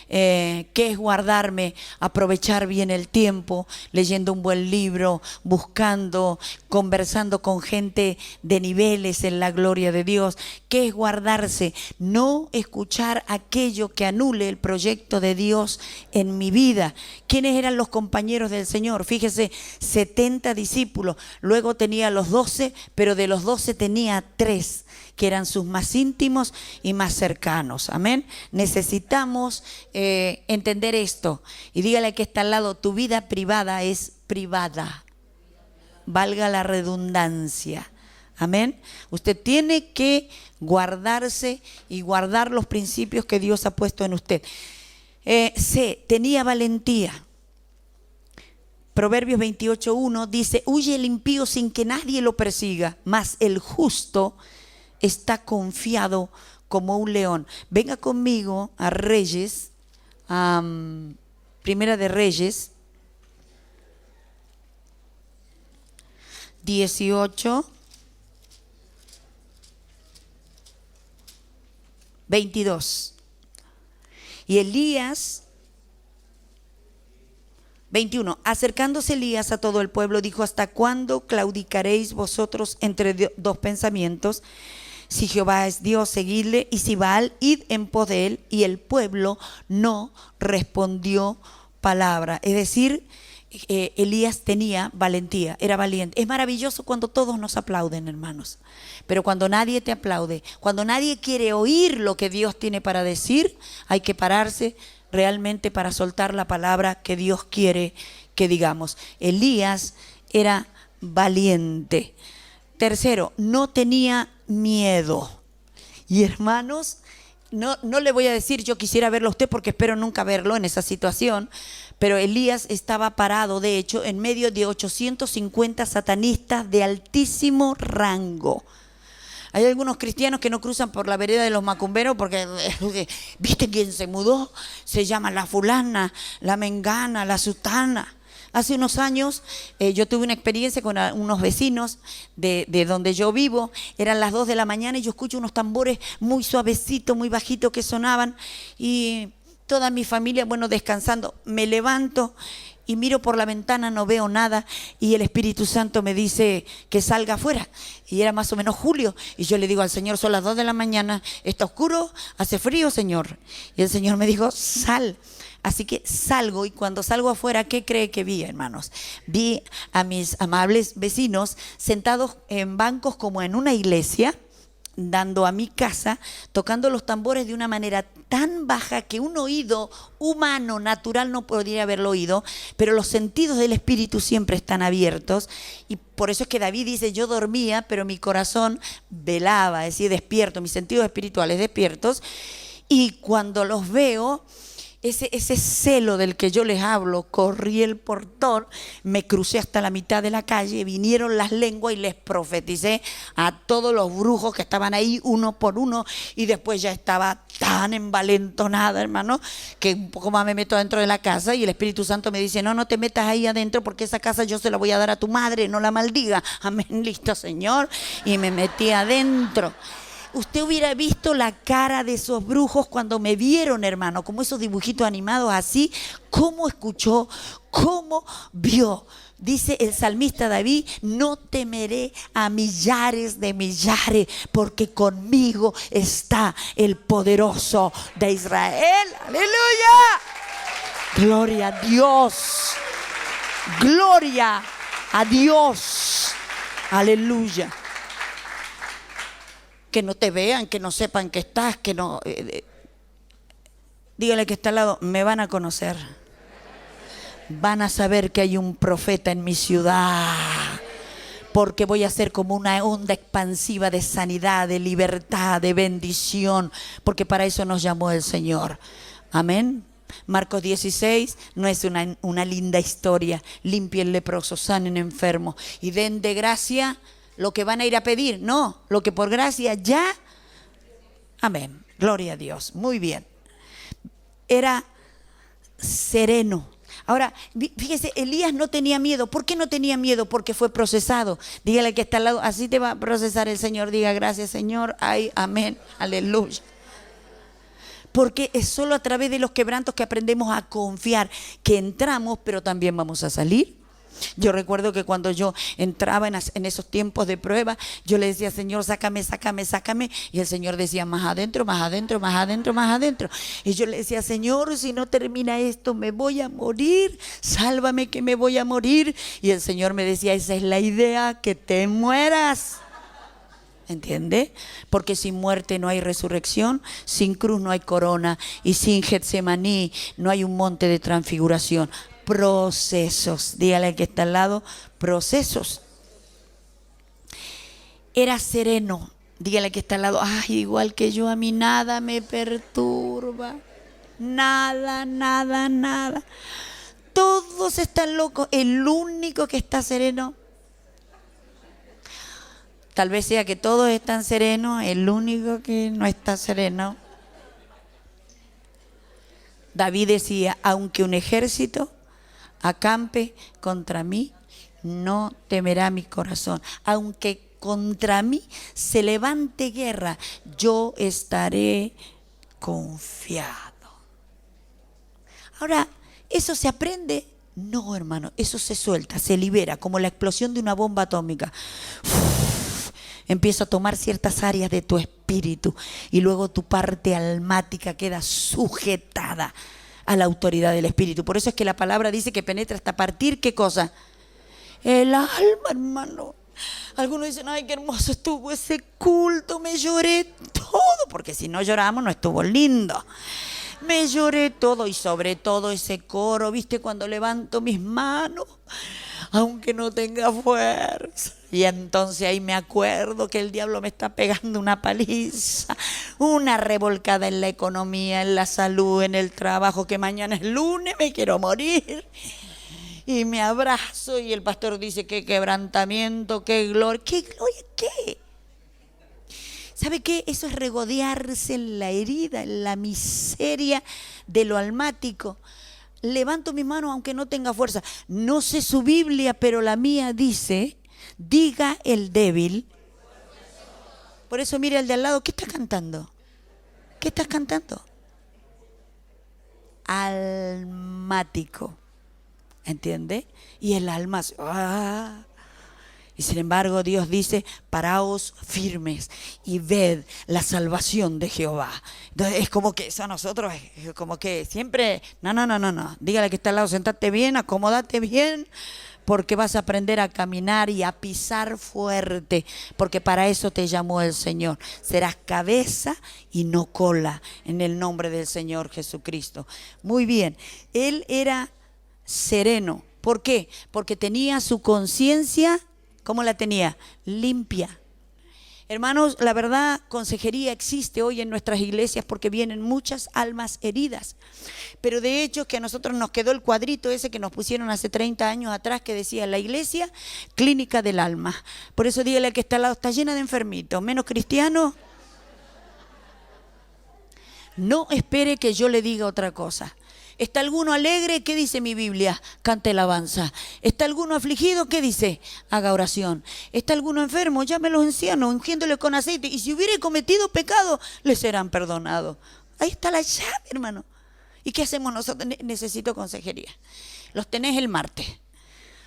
¿Qué es guardarme? Aprovechar bien el tiempo, leyendo un buen libro, buscando, conversando con gente de niveles en la gloria de Dios. ¿Qué es guardarse? No escuchar aquello que anule el proyecto de Dios en mi vida. ¿Quiénes eran los compañeros del Señor? Fíjese, 70 discípulos, luego tenía los 12, pero de los 12 tenía 3 que eran sus más íntimos y más cercanos. Amén. Necesitamos entender esto. Y dígale que está al lado, tu vida privada es privada. Valga la redundancia. Amén. Usted tiene que guardarse y guardar los principios que Dios ha puesto en usted. Tenía valentía. Proverbios 28:1 dice, huye el impío sin que nadie lo persiga, mas el justo está confiado como un león. Venga conmigo a Reyes, Primera de Reyes 18, 22. Y Elías, 21, acercándose Elías a todo el pueblo, dijo, ¿hasta cuándo claudicaréis vosotros entre dos pensamientos? Si Jehová es Dios, seguidle, y si Baal, id en pos de él. Y el pueblo no respondió palabra. Es decir, Elías tenía valentía, era valiente. Es maravilloso cuando todos nos aplauden, hermanos, pero cuando nadie te aplaude, cuando nadie quiere oír lo que Dios tiene para decir, hay que pararse realmente para soltar la palabra que Dios quiere que digamos. Elías era valiente. Tercero, no tenía miedo. Y hermanos, no le voy a decir yo quisiera verlo a usted porque espero nunca verlo en esa situación, pero Elías estaba parado, de hecho, en medio de 850 satanistas de altísimo rango. Hay algunos cristianos que no cruzan por la vereda de los macumberos porque, ¿viste quién se mudó? Se llama la fulana, la mengana, la sutana. Hace unos años yo tuve una experiencia con unos vecinos de donde yo vivo. Eran las 2 de la mañana y yo escucho unos tambores muy suavecitos, muy bajitos que sonaban. Y toda mi familia, bueno, descansando. Me levanto y miro por la ventana, no veo nada. Y el Espíritu Santo me dice que salga afuera. Y era más o menos julio. Y yo le digo al Señor, son las 2 de la mañana, está oscuro, hace frío, Señor. Y el Señor me dijo, sal. Así que salgo, y cuando salgo afuera, ¿qué cree que vi, hermanos? Vi a mis amables vecinos sentados en bancos como en una iglesia, dando a mi casa, tocando los tambores de una manera tan baja que un oído humano, natural, no podría haberlo oído, pero los sentidos del Espíritu siempre están abiertos. Y por eso es que David dice, yo dormía, pero mi corazón velaba, es decir, despierto, mis sentidos espirituales despiertos. Y cuando los veo, ese celo del que yo les hablo, corrí el portón, me crucé hasta la mitad de la calle, vinieron las lenguas y les profeticé a todos los brujos que estaban ahí uno por uno, y después ya estaba tan envalentonada, hermano, que un poco más me meto dentro de la casa y el Espíritu Santo me dice, no te metas ahí adentro porque esa casa yo se la voy a dar a tu madre, no la maldiga. Amén, listo, Señor. Y me metí adentro. Usted hubiera visto la cara de esos brujos cuando me vieron, hermano, como esos dibujitos animados así, cómo escuchó, cómo vio. Dice el salmista David, no temeré a millares de millares, porque conmigo está el poderoso de Israel. ¡Aleluya! Gloria a Dios. Gloria a Dios. Aleluya. Que no te vean, que no sepan que estás, que no... dígale que está al lado, me van a conocer. Van a saber que hay un profeta en mi ciudad. Porque voy a ser como una onda expansiva de sanidad, de libertad, de bendición. Porque para eso nos llamó el Señor. Amén. Marcos 16 no es una linda historia. Limpien leprosos, sanen enfermos y den de gracia lo que van a ir a pedir, no, lo que por gracia ya. Amén, gloria a Dios, muy bien. era sereno. Ahora, fíjese, Elías no tenía miedo. ¿Por qué no tenía miedo? Porque fue procesado. Dígale que está al lado, así te va a procesar el Señor. Diga gracias, Señor. Ay, amén, aleluya. Porque es solo a través de los quebrantos que aprendemos a confiar, que entramos, pero también vamos a salir. Yo recuerdo que cuando yo entraba en esos tiempos de prueba, yo le decía, Señor, sácame, sácame, sácame. Y el Señor decía, más adentro, más adentro, más adentro, más adentro. Y yo le decía, Señor, si no termina esto, me voy a morir. Sálvame que me voy a morir. Y el Señor me decía, esa es la idea, que te mueras. ¿Entiende? Porque sin muerte no hay resurrección, sin cruz no hay corona y sin Getsemaní no hay un monte de transfiguración. Procesos, dígale al que está al lado, procesos. Era sereno, dígale al que está al lado, ay, igual que yo, a mí nada me perturba, nada, nada, nada. Todos están locos, el único que está sereno. Tal vez sea que todos están serenos, el único que no está sereno. David decía, aunque un ejército acampe contra mí, no temerá mi corazón. Aunque contra mí se levante guerra, yo estaré confiado. Ahora, ¿eso se aprende? No, hermano, eso se suelta, se libera, como la explosión de una bomba atómica. Empieza a tomar ciertas áreas de tu espíritu y luego tu parte almática queda sujetada a la autoridad del espíritu. Por eso es que la palabra dice que penetra hasta partir, ¿qué cosa? El alma, hermano. Algunos dicen, ay, qué hermoso estuvo ese culto, me lloré todo, porque si no lloramos no estuvo lindo. Me lloré todo y sobre todo ese coro, ¿viste? Cuando levanto mis manos, aunque no tenga fuerza. Y entonces ahí me acuerdo que el diablo me está pegando una paliza, una revolcada en la economía, en la salud, en el trabajo, que mañana es lunes, me quiero morir. Y me abrazo y el pastor dice, qué quebrantamiento, qué gloria. ¿Qué gloria qué? ¿Sabe qué? Eso es regodearse en la herida, en la miseria de lo almático. Levanto mis manos aunque no tenga fuerza. No sé su Biblia, pero la mía dice, diga el débil. Por eso mire al de al lado, ¿qué estás cantando? ¿Qué estás cantando? Almático. ¿Entiende? Y el alma, y sin embargo Dios dice, paraos firmes y ved la salvación de Jehová. Entonces es como que eso a nosotros es como que siempre, no. Dígale que está al lado, sentate bien, acomódate bien, porque vas a aprender a caminar y a pisar fuerte, porque para eso te llamó el Señor. Serás cabeza y no cola, en el nombre del Señor Jesucristo. Muy bien, él era sereno. ¿Por qué? Porque tenía su conciencia, ¿cómo la tenía? Limpia. Hermanos, la verdad, consejería existe hoy en nuestras iglesias porque vienen muchas almas heridas. Pero de hecho es que a nosotros nos quedó el cuadrito ese que nos pusieron hace 30 años atrás que decía la iglesia, clínica del alma. Por eso dígale al que está al lado, está llena de enfermitos, menos cristianos. No espere que yo le diga otra cosa. ¿Está alguno alegre? ¿Qué dice mi Biblia? Cante alabanza. ¿Está alguno afligido? ¿Qué dice? Haga oración. ¿Está alguno enfermo? Llame a los ancianos, ungiéndole con aceite. Y si hubiere cometido pecado, le serán perdonados. Ahí está la llave, hermano. ¿Y qué hacemos nosotros? Necesito consejería. Los tenés el martes,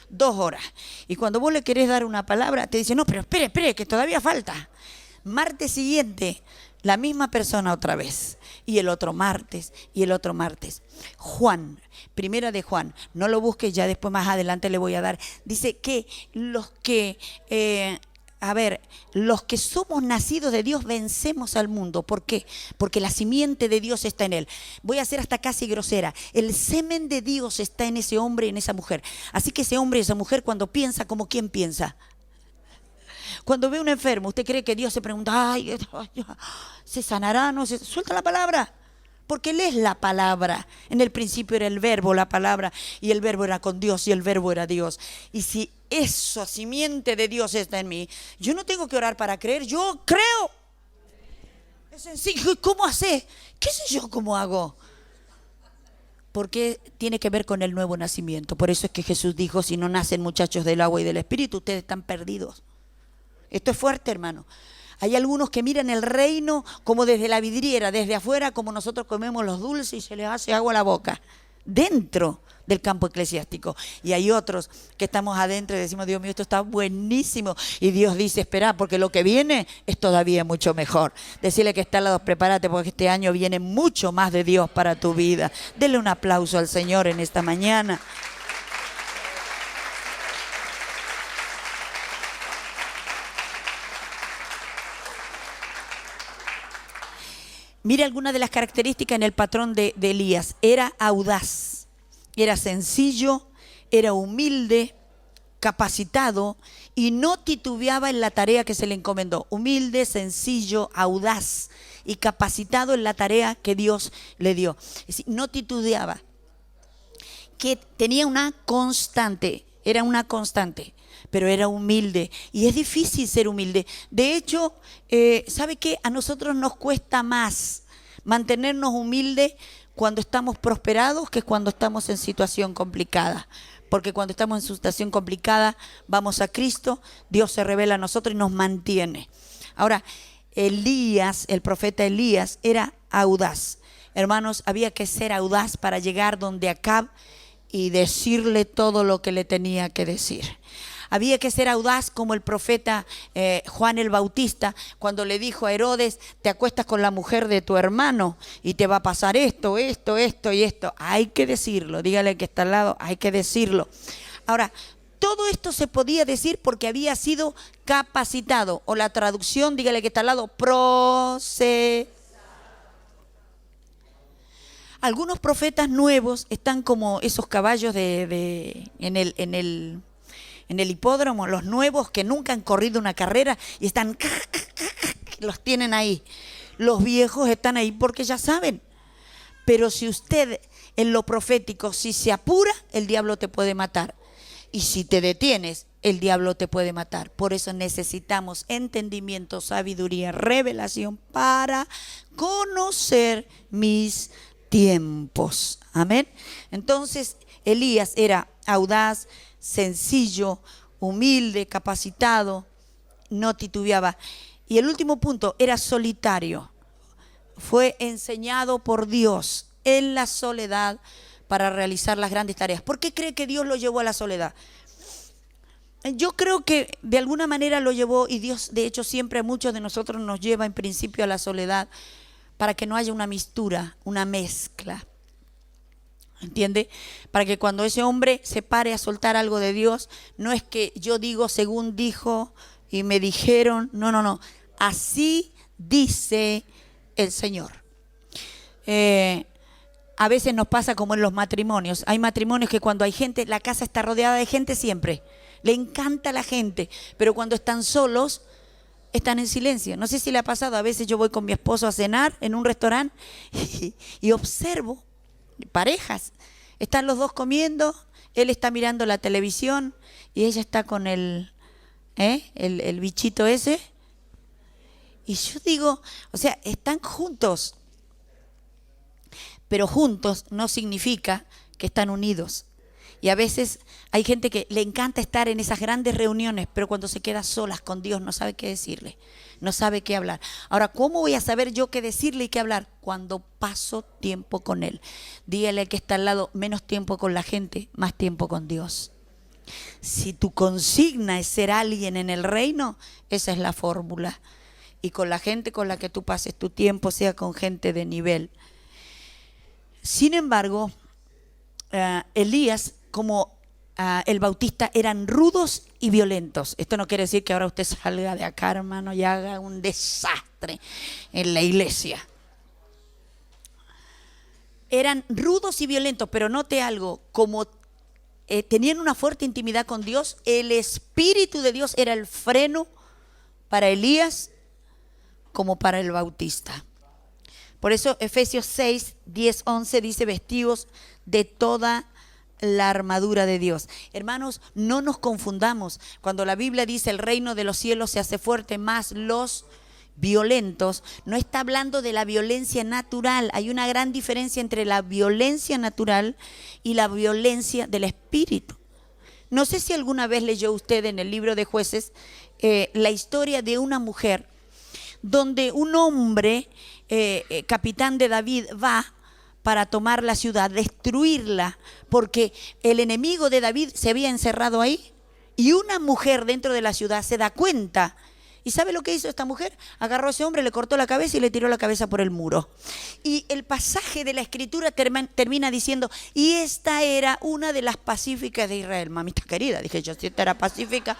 2 horas. Y cuando vos le querés dar una palabra, te dice, no, pero espere, que todavía falta. Martes siguiente, la misma persona otra vez. Y el otro martes, y el otro martes. Juan, primera de Juan, no lo busques, ya después más adelante le voy a dar. Dice que los que somos nacidos de Dios vencemos al mundo. ¿Por qué? Porque la simiente de Dios está en él. Voy a ser hasta casi grosera. El semen de Dios está en ese hombre y en esa mujer. Así que ese hombre y esa mujer cuando piensa, ¿como quién piensa? Cuando ve un enfermo, ¿usted cree que Dios se pregunta, ay, ¿se sanará? No, suelta la palabra, porque Él es la palabra. En el principio era el verbo, la palabra, y el verbo era con Dios, y el verbo era Dios. Y si esa simiente de Dios está en mí, yo no tengo que orar para creer, yo creo. Es sencillo. ¿Cómo hace? ¿Qué sé yo cómo hago? porque tiene que ver con el nuevo nacimiento. Por eso es que Jesús dijo, si no nacen muchachos del agua y del espíritu, ustedes están perdidos. Esto es fuerte, hermano. Hay algunos que miran el reino como desde la vidriera, desde afuera, como nosotros comemos los dulces y se les hace agua a la boca, dentro del campo eclesiástico. Y hay otros que estamos adentro y decimos, Dios mío, esto está buenísimo. Y Dios dice, espera, porque lo que viene es todavía mucho mejor. Decirle que está al lado, prepárate, porque este año viene mucho más de Dios para tu vida. Dele un aplauso al Señor en esta mañana. Mire algunas de las características en el patrón de Elías. Era audaz, era sencillo, era humilde, capacitado y no titubeaba en la tarea que se le encomendó. Humilde, sencillo, audaz y capacitado en la tarea que Dios le dio. Es decir, no titubeaba, que tenía una constante, era una constante, pero era humilde. Y es difícil ser humilde. De hecho, ¿sabe qué? A nosotros nos cuesta más mantenernos humildes cuando estamos prosperados que cuando estamos en situación complicada. Porque cuando estamos en situación complicada, vamos a Cristo, Dios se revela a nosotros y nos mantiene. Ahora, Elías, el profeta Elías, era audaz. Hermanos, había que ser audaz para llegar donde Acab y decirle todo lo que le tenía que decir. Había que ser audaz como el profeta Juan el Bautista, cuando le dijo a Herodes, te acuestas con la mujer de tu hermano y te va a pasar esto, esto, esto y esto. Hay que decirlo, dígale que está al lado, hay que decirlo. Ahora, todo esto se podía decir porque había sido capacitado, o la traducción, dígale que está al lado, Algunos profetas nuevos están como esos caballos en el hipódromo, los nuevos que nunca han corrido una carrera y están, los tienen ahí. Los viejos están ahí porque ya saben. Pero si usted en lo profético, si se apura, el diablo te puede matar. Y si te detienes, el diablo te puede matar. Por eso necesitamos entendimiento, sabiduría, revelación para conocer mis tiempos. Amén. Entonces, Elías era audaz, sencillo, humilde, capacitado, no titubeaba. Y el último punto, era solitario. Fue enseñado por Dios en la soledad para realizar las grandes tareas. ¿Por qué cree que Dios lo llevó a la soledad? Yo creo que de alguna manera lo llevó, y Dios de hecho siempre a muchos de nosotros nos lleva en principio a la soledad para que no haya una mistura, una mezcla. ¿Entiende? Para que cuando ese hombre se pare a soltar algo de Dios, no es que yo digo según dijo y me dijeron, no. Así dice el Señor. A veces nos pasa como en los matrimonios. Hay matrimonios que cuando hay gente, la casa está rodeada de gente siempre. Le encanta la gente, pero cuando están solos, están en silencio. No sé si le ha pasado, a veces yo voy con mi esposo a cenar en un restaurante y observo parejas. Están los dos comiendo, él está mirando la televisión y ella está con el bichito ese. Y yo digo, o sea, están juntos, pero juntos no significa que están unidos. Y a veces hay gente que le encanta estar en esas grandes reuniones, pero cuando se queda solas con Dios no sabe qué decirle, no sabe qué hablar. Ahora, ¿cómo voy a saber yo qué decirle y qué hablar? Cuando paso tiempo con Él. Dígale que está al lado, menos tiempo con la gente, más tiempo con Dios. Si tu consigna es ser alguien en el reino, esa es la fórmula. Y con la gente con la que tú pases tu tiempo, sea con gente de nivel. Sin embargo, Elías como el Bautista eran rudos y violentos. Esto no quiere decir que ahora usted salga de acá, hermano, y haga un desastre en la iglesia. Eran rudos y violentos, pero note algo, como tenían una fuerte intimidad con Dios, el Espíritu de Dios era el freno para Elías como para el Bautista. Por eso Efesios 6, 10, 11 dice, vestidos de toda la armadura de Dios. Hermanos, no nos confundamos. Cuando la Biblia dice el reino de los cielos se hace fuerte, más los violentos, no está hablando de la violencia natural. Hay una gran diferencia entre la violencia natural y la violencia del espíritu. No sé si alguna vez leyó usted en el libro de Jueces la historia de una mujer donde un hombre, capitán de David, va para tomar la ciudad, destruirla, porque el enemigo de David se había encerrado ahí. Y una mujer dentro de la ciudad se da cuenta. ¿Y sabe lo que hizo esta mujer? Agarró a ese hombre, le cortó la cabeza y le tiró la cabeza por el muro. Y el pasaje de la Escritura termina diciendo, y esta era una de las pacíficas de Israel. Mamita querida, dije yo, si esta era pacífica.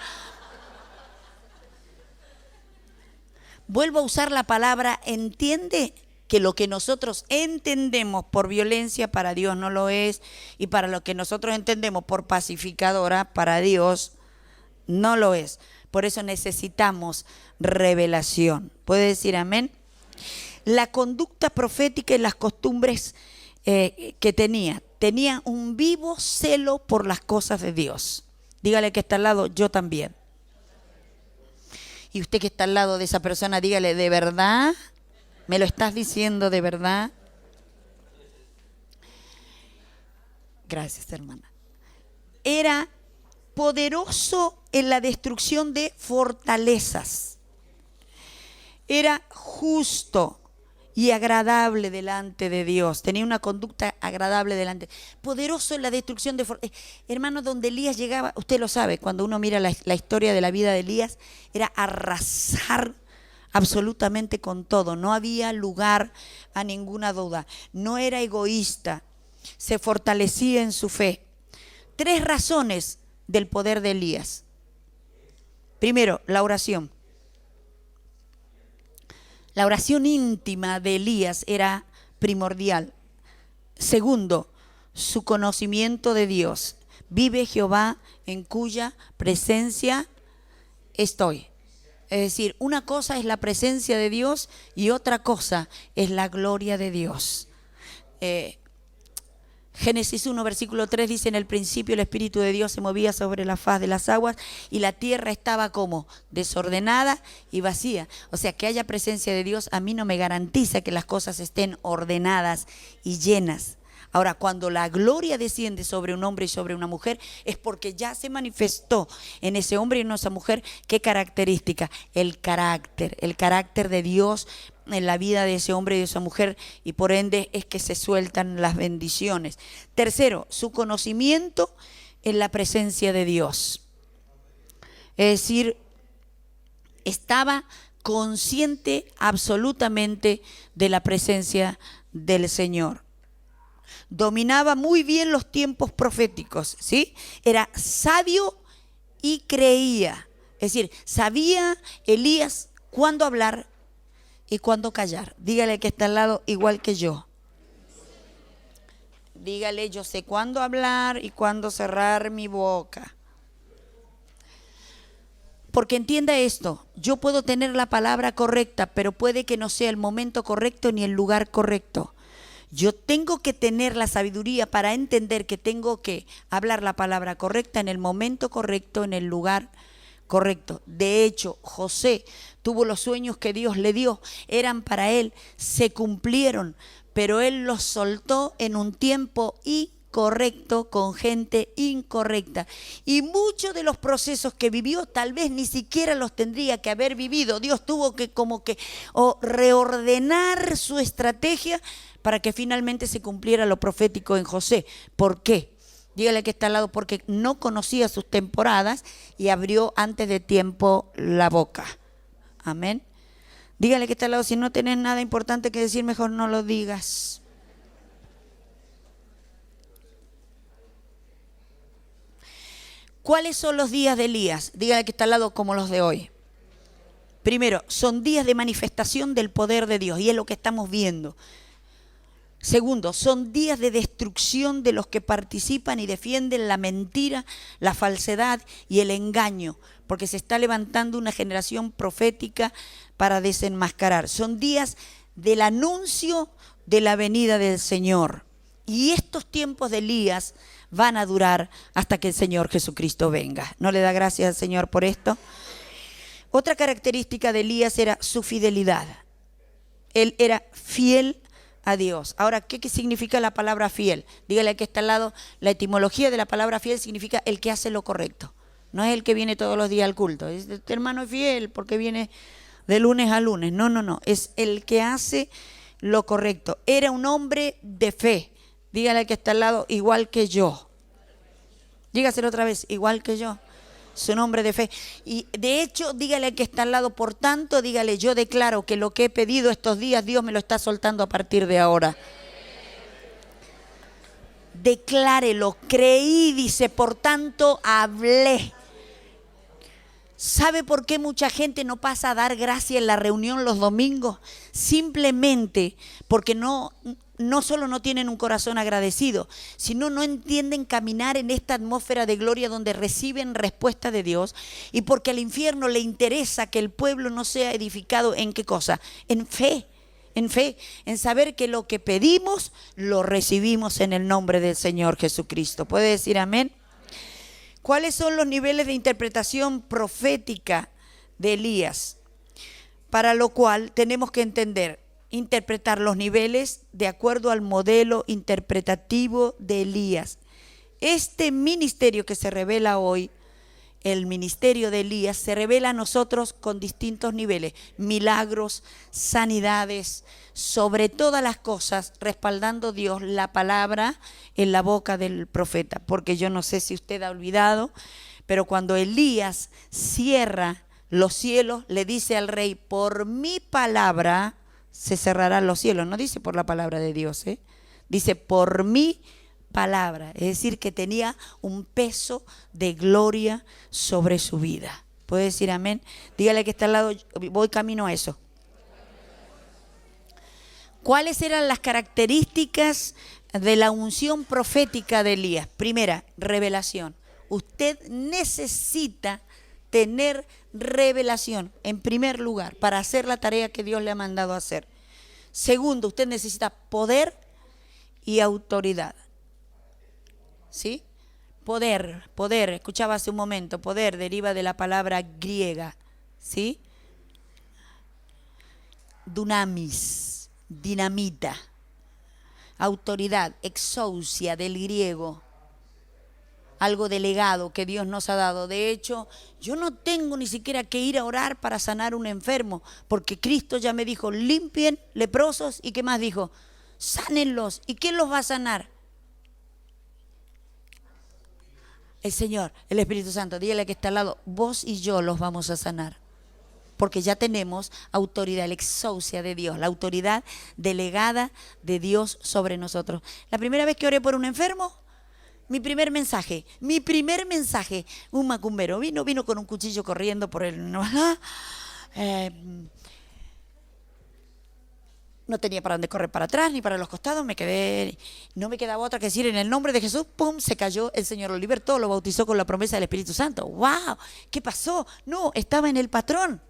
Vuelvo a usar la palabra entiende, que lo que nosotros entendemos por violencia para Dios no lo es, y para lo que nosotros entendemos por pacificadora para Dios no lo es. Por eso necesitamos revelación. ¿Puede decir amén? La conducta profética y las costumbres que tenía un vivo celo por las cosas de Dios. Dígale que está al lado, yo también. Y usted que está al lado de esa persona, dígale, ¿de verdad? ¿Me lo estás diciendo de verdad? Gracias, hermana. Era poderoso en la destrucción de fortalezas. Era justo y agradable delante de Dios. Tenía una conducta agradable delante. Poderoso en la destrucción de fortalezas. Hermano, donde Elías llegaba, usted lo sabe, cuando uno mira la historia de la vida de Elías, era arrasar absolutamente con todo. No había lugar a ninguna duda. No era egoísta. Se fortalecía en su fe. 3 razones del poder de Elías. Primero, la oración. La oración íntima de Elías era primordial. Segundo, su conocimiento de Dios. Vive Jehová en cuya presencia estoy. Es decir, una cosa es la presencia de Dios y otra cosa es la gloria de Dios. Génesis 1, versículo 3 dice, en el principio el Espíritu de Dios se movía sobre la faz de las aguas y la tierra estaba como desordenada y vacía. O sea, que haya presencia de Dios a mí no me garantiza que las cosas estén ordenadas y llenas. Ahora, cuando la gloria desciende sobre un hombre y sobre una mujer, es porque ya se manifestó en ese hombre y en esa mujer. ¿Qué característica? El carácter de Dios en la vida de ese hombre y de esa mujer, y por ende es que se sueltan las bendiciones. Tercero, su conocimiento en la presencia de Dios. Es decir, estaba consciente absolutamente de la presencia del Señor. Dominaba muy bien los tiempos proféticos, ¿sí? Era sabio y creía. Es decir, sabía Elías cuándo hablar y cuándo callar. Dígale que está al lado igual que yo. Dígale, yo sé cuándo hablar y cuándo cerrar mi boca. Porque entienda esto, yo puedo tener la palabra correcta, pero puede que no sea el momento correcto ni el lugar correcto. Yo tengo que tener la sabiduría para entender que tengo que hablar la palabra correcta en el momento correcto, en el lugar correcto. De hecho, José tuvo los sueños que Dios le dio, eran para él, se cumplieron, pero él los soltó en un tiempo incorrecto, con gente incorrecta. Y muchos de los procesos que vivió tal vez ni siquiera los tendría que haber vivido. Dios tuvo que reordenar su estrategia para que finalmente se cumpliera lo profético en José. ¿Por qué? Dígale que está al lado, porque no conocía sus temporadas y abrió antes de tiempo la boca. Amén. Dígale que está al lado, si no tenés nada importante que decir, mejor no lo digas. ¿Cuáles son los días de Elías? Dígale que está al lado como los de hoy. Primero, son días de manifestación del poder de Dios y es lo que estamos viendo. Segundo, son días de destrucción de los que participan y defienden la mentira, la falsedad y el engaño, porque se está levantando una generación profética para desenmascarar. Son días del anuncio de la venida del Señor. Y estos tiempos de Elías van a durar hasta que el Señor Jesucristo venga. ¿No le da gracias al Señor por esto? Otra característica de Elías era su fidelidad. Él era fiel a Dios. Ahora, ¿qué significa la palabra fiel? Dígale al que está al lado, la etimología de la palabra fiel significa el que hace lo correcto. No es el que viene todos los días al culto. Este hermano es fiel porque viene de lunes a lunes. No, no, no. Es el que hace lo correcto. Era un hombre de fe. Dígale al que está al lado, igual que yo. Dígaselo otra vez, igual que yo. Su nombre de fe. Y de hecho, dígale al que está al lado, por tanto, dígale, yo declaro que lo que he pedido estos días, Dios me lo está soltando a partir de ahora. Declárelo, creí, dice, por tanto, hablé. ¿Sabe por qué mucha gente no pasa a dar gracia en la reunión los domingos? Simplemente porque no solo no tienen un corazón agradecido, sino no entienden caminar en esta atmósfera de gloria donde reciben respuesta de Dios, y porque al infierno le interesa que el pueblo no sea edificado ¿en qué cosa? En fe, en saber que lo que pedimos lo recibimos en el nombre del Señor Jesucristo. ¿Puede decir amén? ¿Cuáles son los niveles de interpretación profética de Elías? Para lo cual tenemos que interpretar los niveles de acuerdo al modelo interpretativo de Elías. Este ministerio que se revela hoy, el ministerio de Elías, se revela a nosotros con distintos niveles: milagros, sanidades, sobre todas las cosas, respaldando Dios la palabra en la boca del profeta. Porque yo no sé si usted ha olvidado, pero cuando Elías cierra los cielos, le dice al rey, por mi palabra se cerrarán los cielos. No dice por la palabra de Dios, dice por mi palabra. Es decir, que tenía un peso de gloria sobre su vida. ¿Puede decir amén? Dígale que está al lado, voy camino a eso. ¿Cuáles eran las características de la unción profética de Elías? Primera, revelación. Usted necesita tener revelación, en primer lugar, para hacer la tarea que Dios le ha mandado a hacer. Segundo, usted necesita poder y autoridad. ¿Sí? Poder, escuchaba hace un momento, poder deriva de la palabra griega, ¿sí? Dunamis, dinamita. Autoridad, exousia del griego. Algo delegado que Dios nos ha dado. De hecho, yo no tengo ni siquiera que ir a orar para sanar un enfermo, porque Cristo ya me dijo, limpien leprosos, y ¿qué más dijo? Sánenlos. ¿Y quién los va a sanar? El Señor, el Espíritu Santo. Dígale que está al lado, vos y yo los vamos a sanar, porque ya tenemos autoridad, la exousia de Dios, la autoridad delegada de Dios sobre nosotros. La primera vez que oré por un enfermo, mi primer mensaje, un macumbero vino con un cuchillo corriendo por el... no tenía para dónde correr para atrás ni para los costados, no me quedaba otra que decir en el nombre de Jesús, ¡pum!, se cayó, el Señor lo libertó, lo bautizó con la promesa del Espíritu Santo. ¡Wow! ¿Qué pasó? No, estaba en el patrón.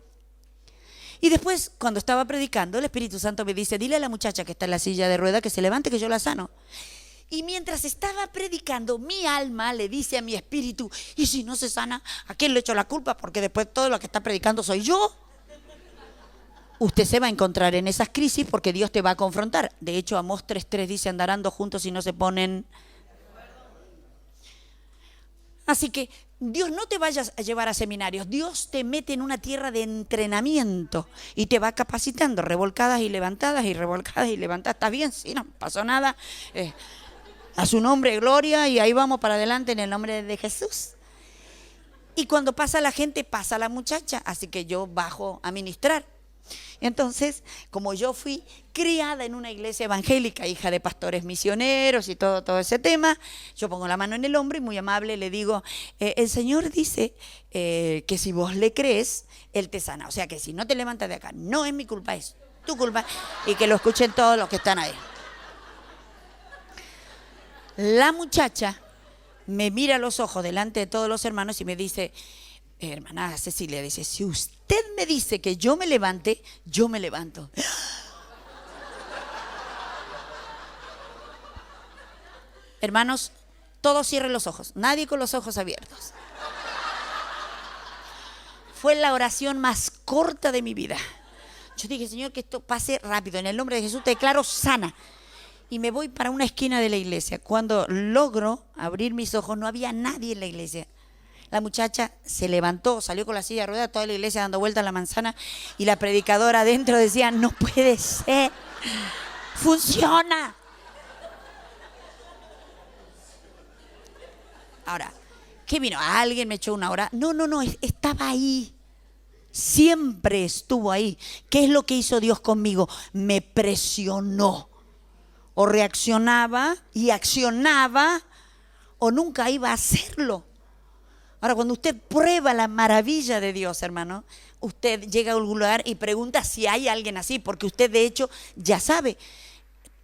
Y después, cuando estaba predicando, el Espíritu Santo me dice, dile a la muchacha que está en la silla de rueda que se levante, que yo la sano. Y mientras estaba predicando, mi alma le dice a mi espíritu, ¿y si no se sana? ¿A quién le echo la culpa? Porque después todo lo que está predicando soy yo. Usted se va a encontrar en esas crisis porque Dios te va a confrontar. De hecho, Amós 3:3 dice, andarán dos juntos y no se ponen. Así que Dios no te vayas a llevar a seminarios. Dios te mete en una tierra de entrenamiento y te va capacitando, revolcadas y levantadas y revolcadas y levantadas. ¿Estás bien? Sí, no pasó nada. A su nombre, gloria, y ahí vamos para adelante en el nombre de Jesús. Y cuando pasa la gente, pasa la muchacha, así que yo bajo a ministrar. Entonces, como yo fui criada en una iglesia evangélica, hija de pastores misioneros y todo ese tema, yo pongo la mano en el hombro y muy amable le digo, el Señor dice que si vos le crees, Él te sana. O sea que si no te levantas de acá, no es mi culpa, es tu culpa, y que lo escuchen todos los que están ahí. La muchacha me mira a los ojos delante de todos los hermanos y me dice, hermana Cecilia, dice, si usted me dice que yo me levante, yo me levanto. Hermanos, todos cierren los ojos, nadie con los ojos abiertos. Fue la oración más corta de mi vida. Yo dije, Señor, que esto pase rápido. En el nombre de Jesús te declaro sana. Y me voy para una esquina de la iglesia. Cuando logro abrir mis ojos, no había nadie en la iglesia. La muchacha se levantó, salió con la silla de ruedas, toda la iglesia dando vuelta a la manzana, y la predicadora adentro decía, no puede ser, funciona. Ahora, ¿qué vino? ¿Alguien me echó una hora? No, estaba ahí. Siempre estuvo ahí. ¿Qué es lo que hizo Dios conmigo? Me presionó. O reaccionaba y accionaba, o nunca iba a hacerlo. Ahora, cuando usted prueba la maravilla de Dios, hermano, usted llega a un lugar y pregunta si hay alguien así, porque usted de hecho ya sabe.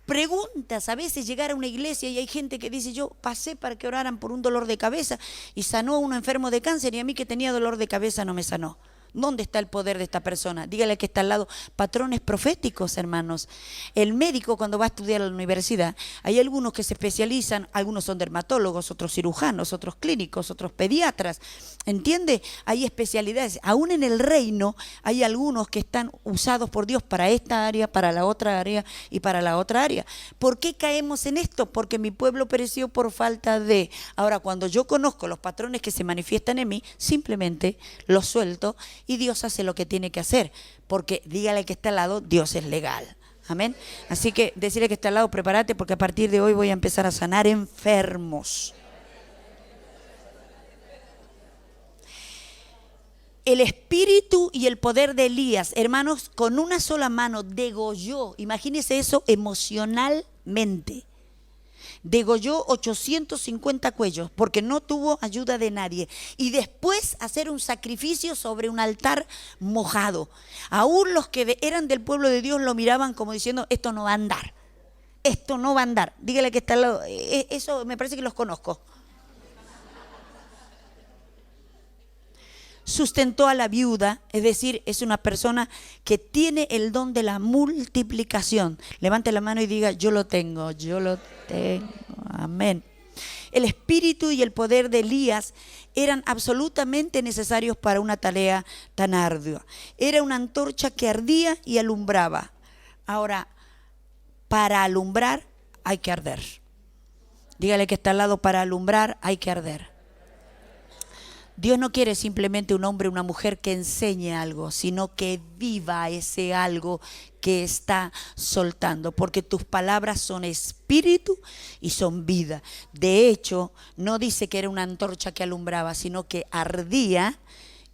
Preguntas, a veces llegar a una iglesia y hay gente que dice, yo pasé para que oraran por un dolor de cabeza y sanó a uno enfermo de cáncer y a mí que tenía dolor de cabeza no me sanó. ¿Dónde está el poder de esta persona? Dígale que está al lado. Patrones proféticos, hermanos. El médico cuando va a estudiar a la universidad, hay algunos que se especializan, algunos son dermatólogos, otros cirujanos, otros clínicos, otros pediatras. ¿Entiende? Hay especialidades. Aún en el reino hay algunos que están usados por Dios para esta área, para la otra área y para la otra área. ¿Por qué caemos en esto? Porque mi pueblo pereció por falta de. Ahora, cuando yo conozco los patrones que se manifiestan en mí, simplemente los suelto y Dios hace lo que tiene que hacer, porque dígale que está al lado, Dios es legal. Amén. Así que decirle que está al lado, prepárate, porque a partir de hoy voy a empezar a sanar enfermos. El espíritu y el poder de Elías, hermanos, con una sola mano degolló, imagínense eso emocionalmente. Degolló 850 cuellos porque no tuvo ayuda de nadie. Y después hacer un sacrificio sobre un altar mojado. Aún los que eran del pueblo de Dios lo miraban como diciendo, esto no va a andar. Esto no va a andar. Dígale que está al lado. Eso me parece que los conozco. Sustentó a la viuda, es decir, es una persona que tiene el don de la multiplicación. Levante la mano y diga, yo lo tengo, yo lo tengo. Amén. El espíritu y el poder de Elías eran absolutamente necesarios para una tarea tan ardua. Era una antorcha que ardía y alumbraba. Ahora, para alumbrar hay que arder. Dígale que está al lado, para alumbrar hay que arder. Dios no quiere simplemente un hombre o una mujer que enseñe algo, sino que viva ese algo que está soltando, porque tus palabras son espíritu y son vida. De hecho, no dice que era una antorcha que alumbraba, sino que ardía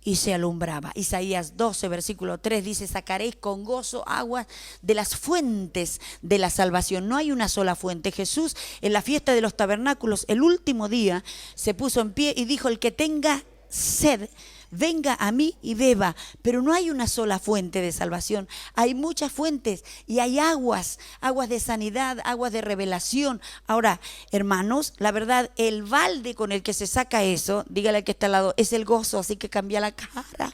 y se alumbraba. Isaías 12, versículo 3 dice, sacaréis con gozo aguas de las fuentes de la salvación. No hay una sola fuente. Jesús en la fiesta de los tabernáculos, el último día, se puso en pie y dijo, el que tenga sed, venga a mí y beba. Pero no hay una sola fuente de salvación, hay muchas fuentes y hay aguas de sanidad, aguas de revelación. Ahora, hermanos, la verdad, el balde con el que se saca eso, dígale al que está al lado, es el gozo, así que cambia la cara.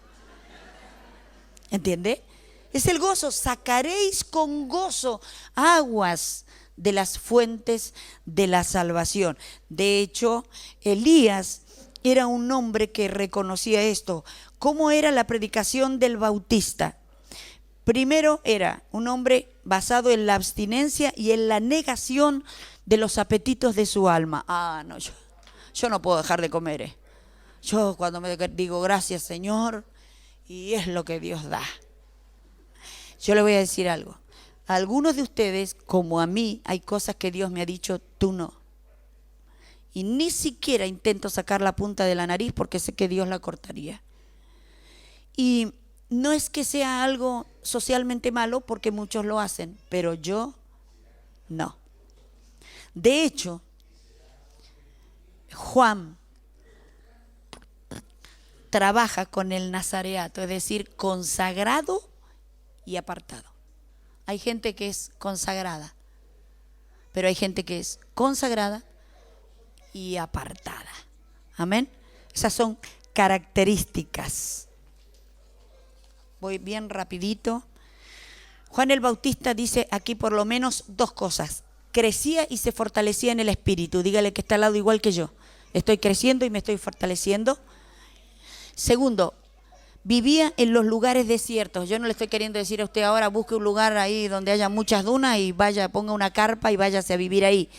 ¿Entiende? Es el gozo. Sacaréis con gozo aguas de las fuentes de la salvación. De hecho, Elías era un hombre que reconocía esto. ¿Cómo era la predicación del Bautista? Primero era un hombre basado en la abstinencia y en la negación de los apetitos de su alma. No, yo no puedo dejar de comer. Yo cuando me digo gracias Señor, y es lo que Dios da. Yo le voy a decir algo. A algunos de ustedes, como a mí, hay cosas que Dios me ha dicho, tú no. Y ni siquiera intento sacar la punta de la nariz porque sé que Dios la cortaría. Y no es que sea algo socialmente malo porque muchos lo hacen, pero yo no. De hecho, Juan trabaja con el nazareato, es decir, consagrado y apartado. Hay gente que es consagrada, pero hay gente que es consagrada y apartada. Amén. Esas son características. Voy bien rapidito. Juan el Bautista dice aquí por lo menos dos cosas. Crecía y se fortalecía en el espíritu. Dígale que está al lado igual que yo. Estoy creciendo y me estoy fortaleciendo. Segundo, vivía en los lugares desiertos. Yo no le estoy queriendo decir a usted ahora busque un lugar ahí donde haya muchas dunas y vaya, ponga una carpa y váyase a vivir ahí.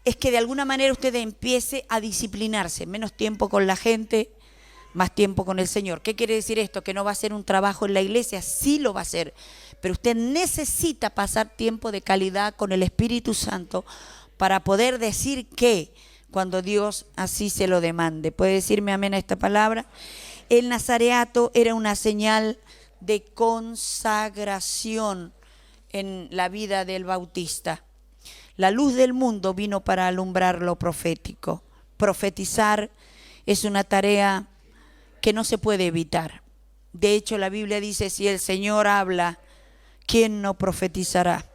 Es que de alguna manera usted empiece a disciplinarse, menos tiempo con la gente, más tiempo con el Señor. ¿Qué quiere decir esto? Que no va a ser un trabajo en la iglesia, sí lo va a hacer, pero usted necesita pasar tiempo de calidad con el Espíritu Santo para poder decir qué cuando Dios así se lo demande. ¿Puede decirme amén a esta palabra? El nazareato era una señal de consagración en la vida del bautista. La luz del mundo vino para alumbrar lo profético. Profetizar es una tarea que no se puede evitar. De hecho, la Biblia dice, si el Señor habla, ¿quién no profetizará?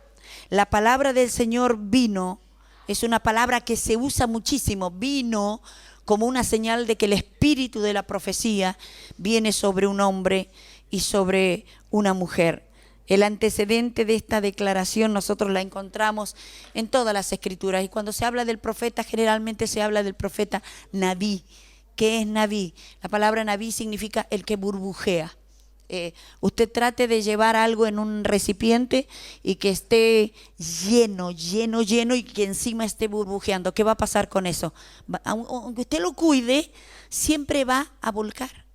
La palabra del Señor vino, es una palabra que se usa muchísimo, vino como una señal de que el espíritu de la profecía viene sobre un hombre y sobre una mujer. El antecedente de esta declaración nosotros la encontramos en todas las escrituras, y cuando se habla del profeta generalmente se habla del profeta Nabí. ¿Qué es Nabí? La palabra Nabí significa el que burbujea. Usted trate de llevar algo en un recipiente y que esté lleno y que encima esté burbujeando. ¿Qué va a pasar con eso? Aunque usted lo cuide, siempre va a volcar.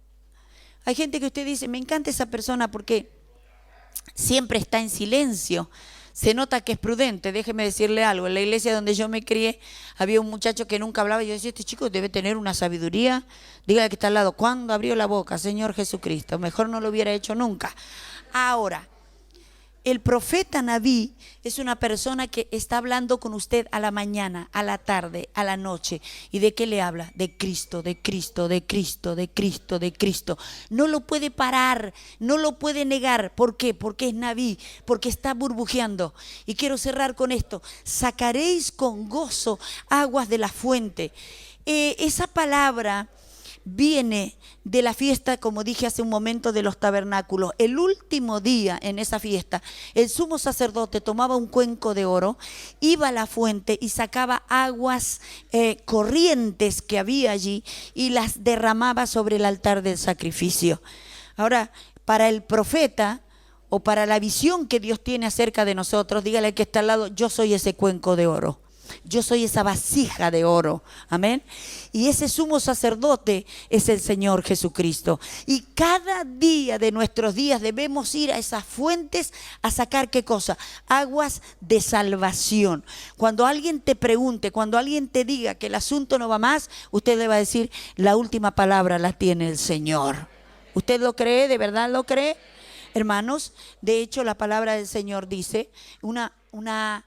Hay gente que usted dice, me encanta esa persona porque siempre está en silencio. Se nota que es prudente. Déjeme decirle algo. En la iglesia donde yo me crié había un muchacho que nunca hablaba. Yo decía, este chico debe tener una sabiduría. Dígale que está al lado. ¿Cuándo abrió la boca? Señor Jesucristo. Mejor no lo hubiera hecho nunca. Ahora, el profeta Nabí es una persona que está hablando con usted a la mañana, a la tarde, a la noche. ¿Y de qué le habla? De Cristo, de Cristo, de Cristo, de Cristo, de Cristo. No lo puede parar, no lo puede negar. ¿Por qué? Porque es Nabí, porque está burbujeando. Y quiero cerrar con esto. Sacaréis con gozo aguas de la fuente. Esa palabra viene de la fiesta, como dije hace un momento, de los tabernáculos. El último día en esa fiesta, el sumo sacerdote tomaba un cuenco de oro, iba a la fuente y sacaba aguas corrientes que había allí y las derramaba sobre el altar del sacrificio. Ahora, para el profeta o para la visión que Dios tiene acerca de nosotros, dígale al que está al lado, yo soy ese cuenco de oro. Yo soy esa vasija de oro, amén. Y ese sumo sacerdote es el Señor Jesucristo. Y cada día de nuestros días debemos ir a esas fuentes a sacar ¿qué cosa? Aguas de salvación. Cuando alguien te pregunte, cuando alguien te diga que el asunto no va más, usted le va a decir, la última palabra la tiene el Señor. ¿Usted lo cree? ¿De verdad lo cree? Hermanos, de hecho la palabra del Señor dice una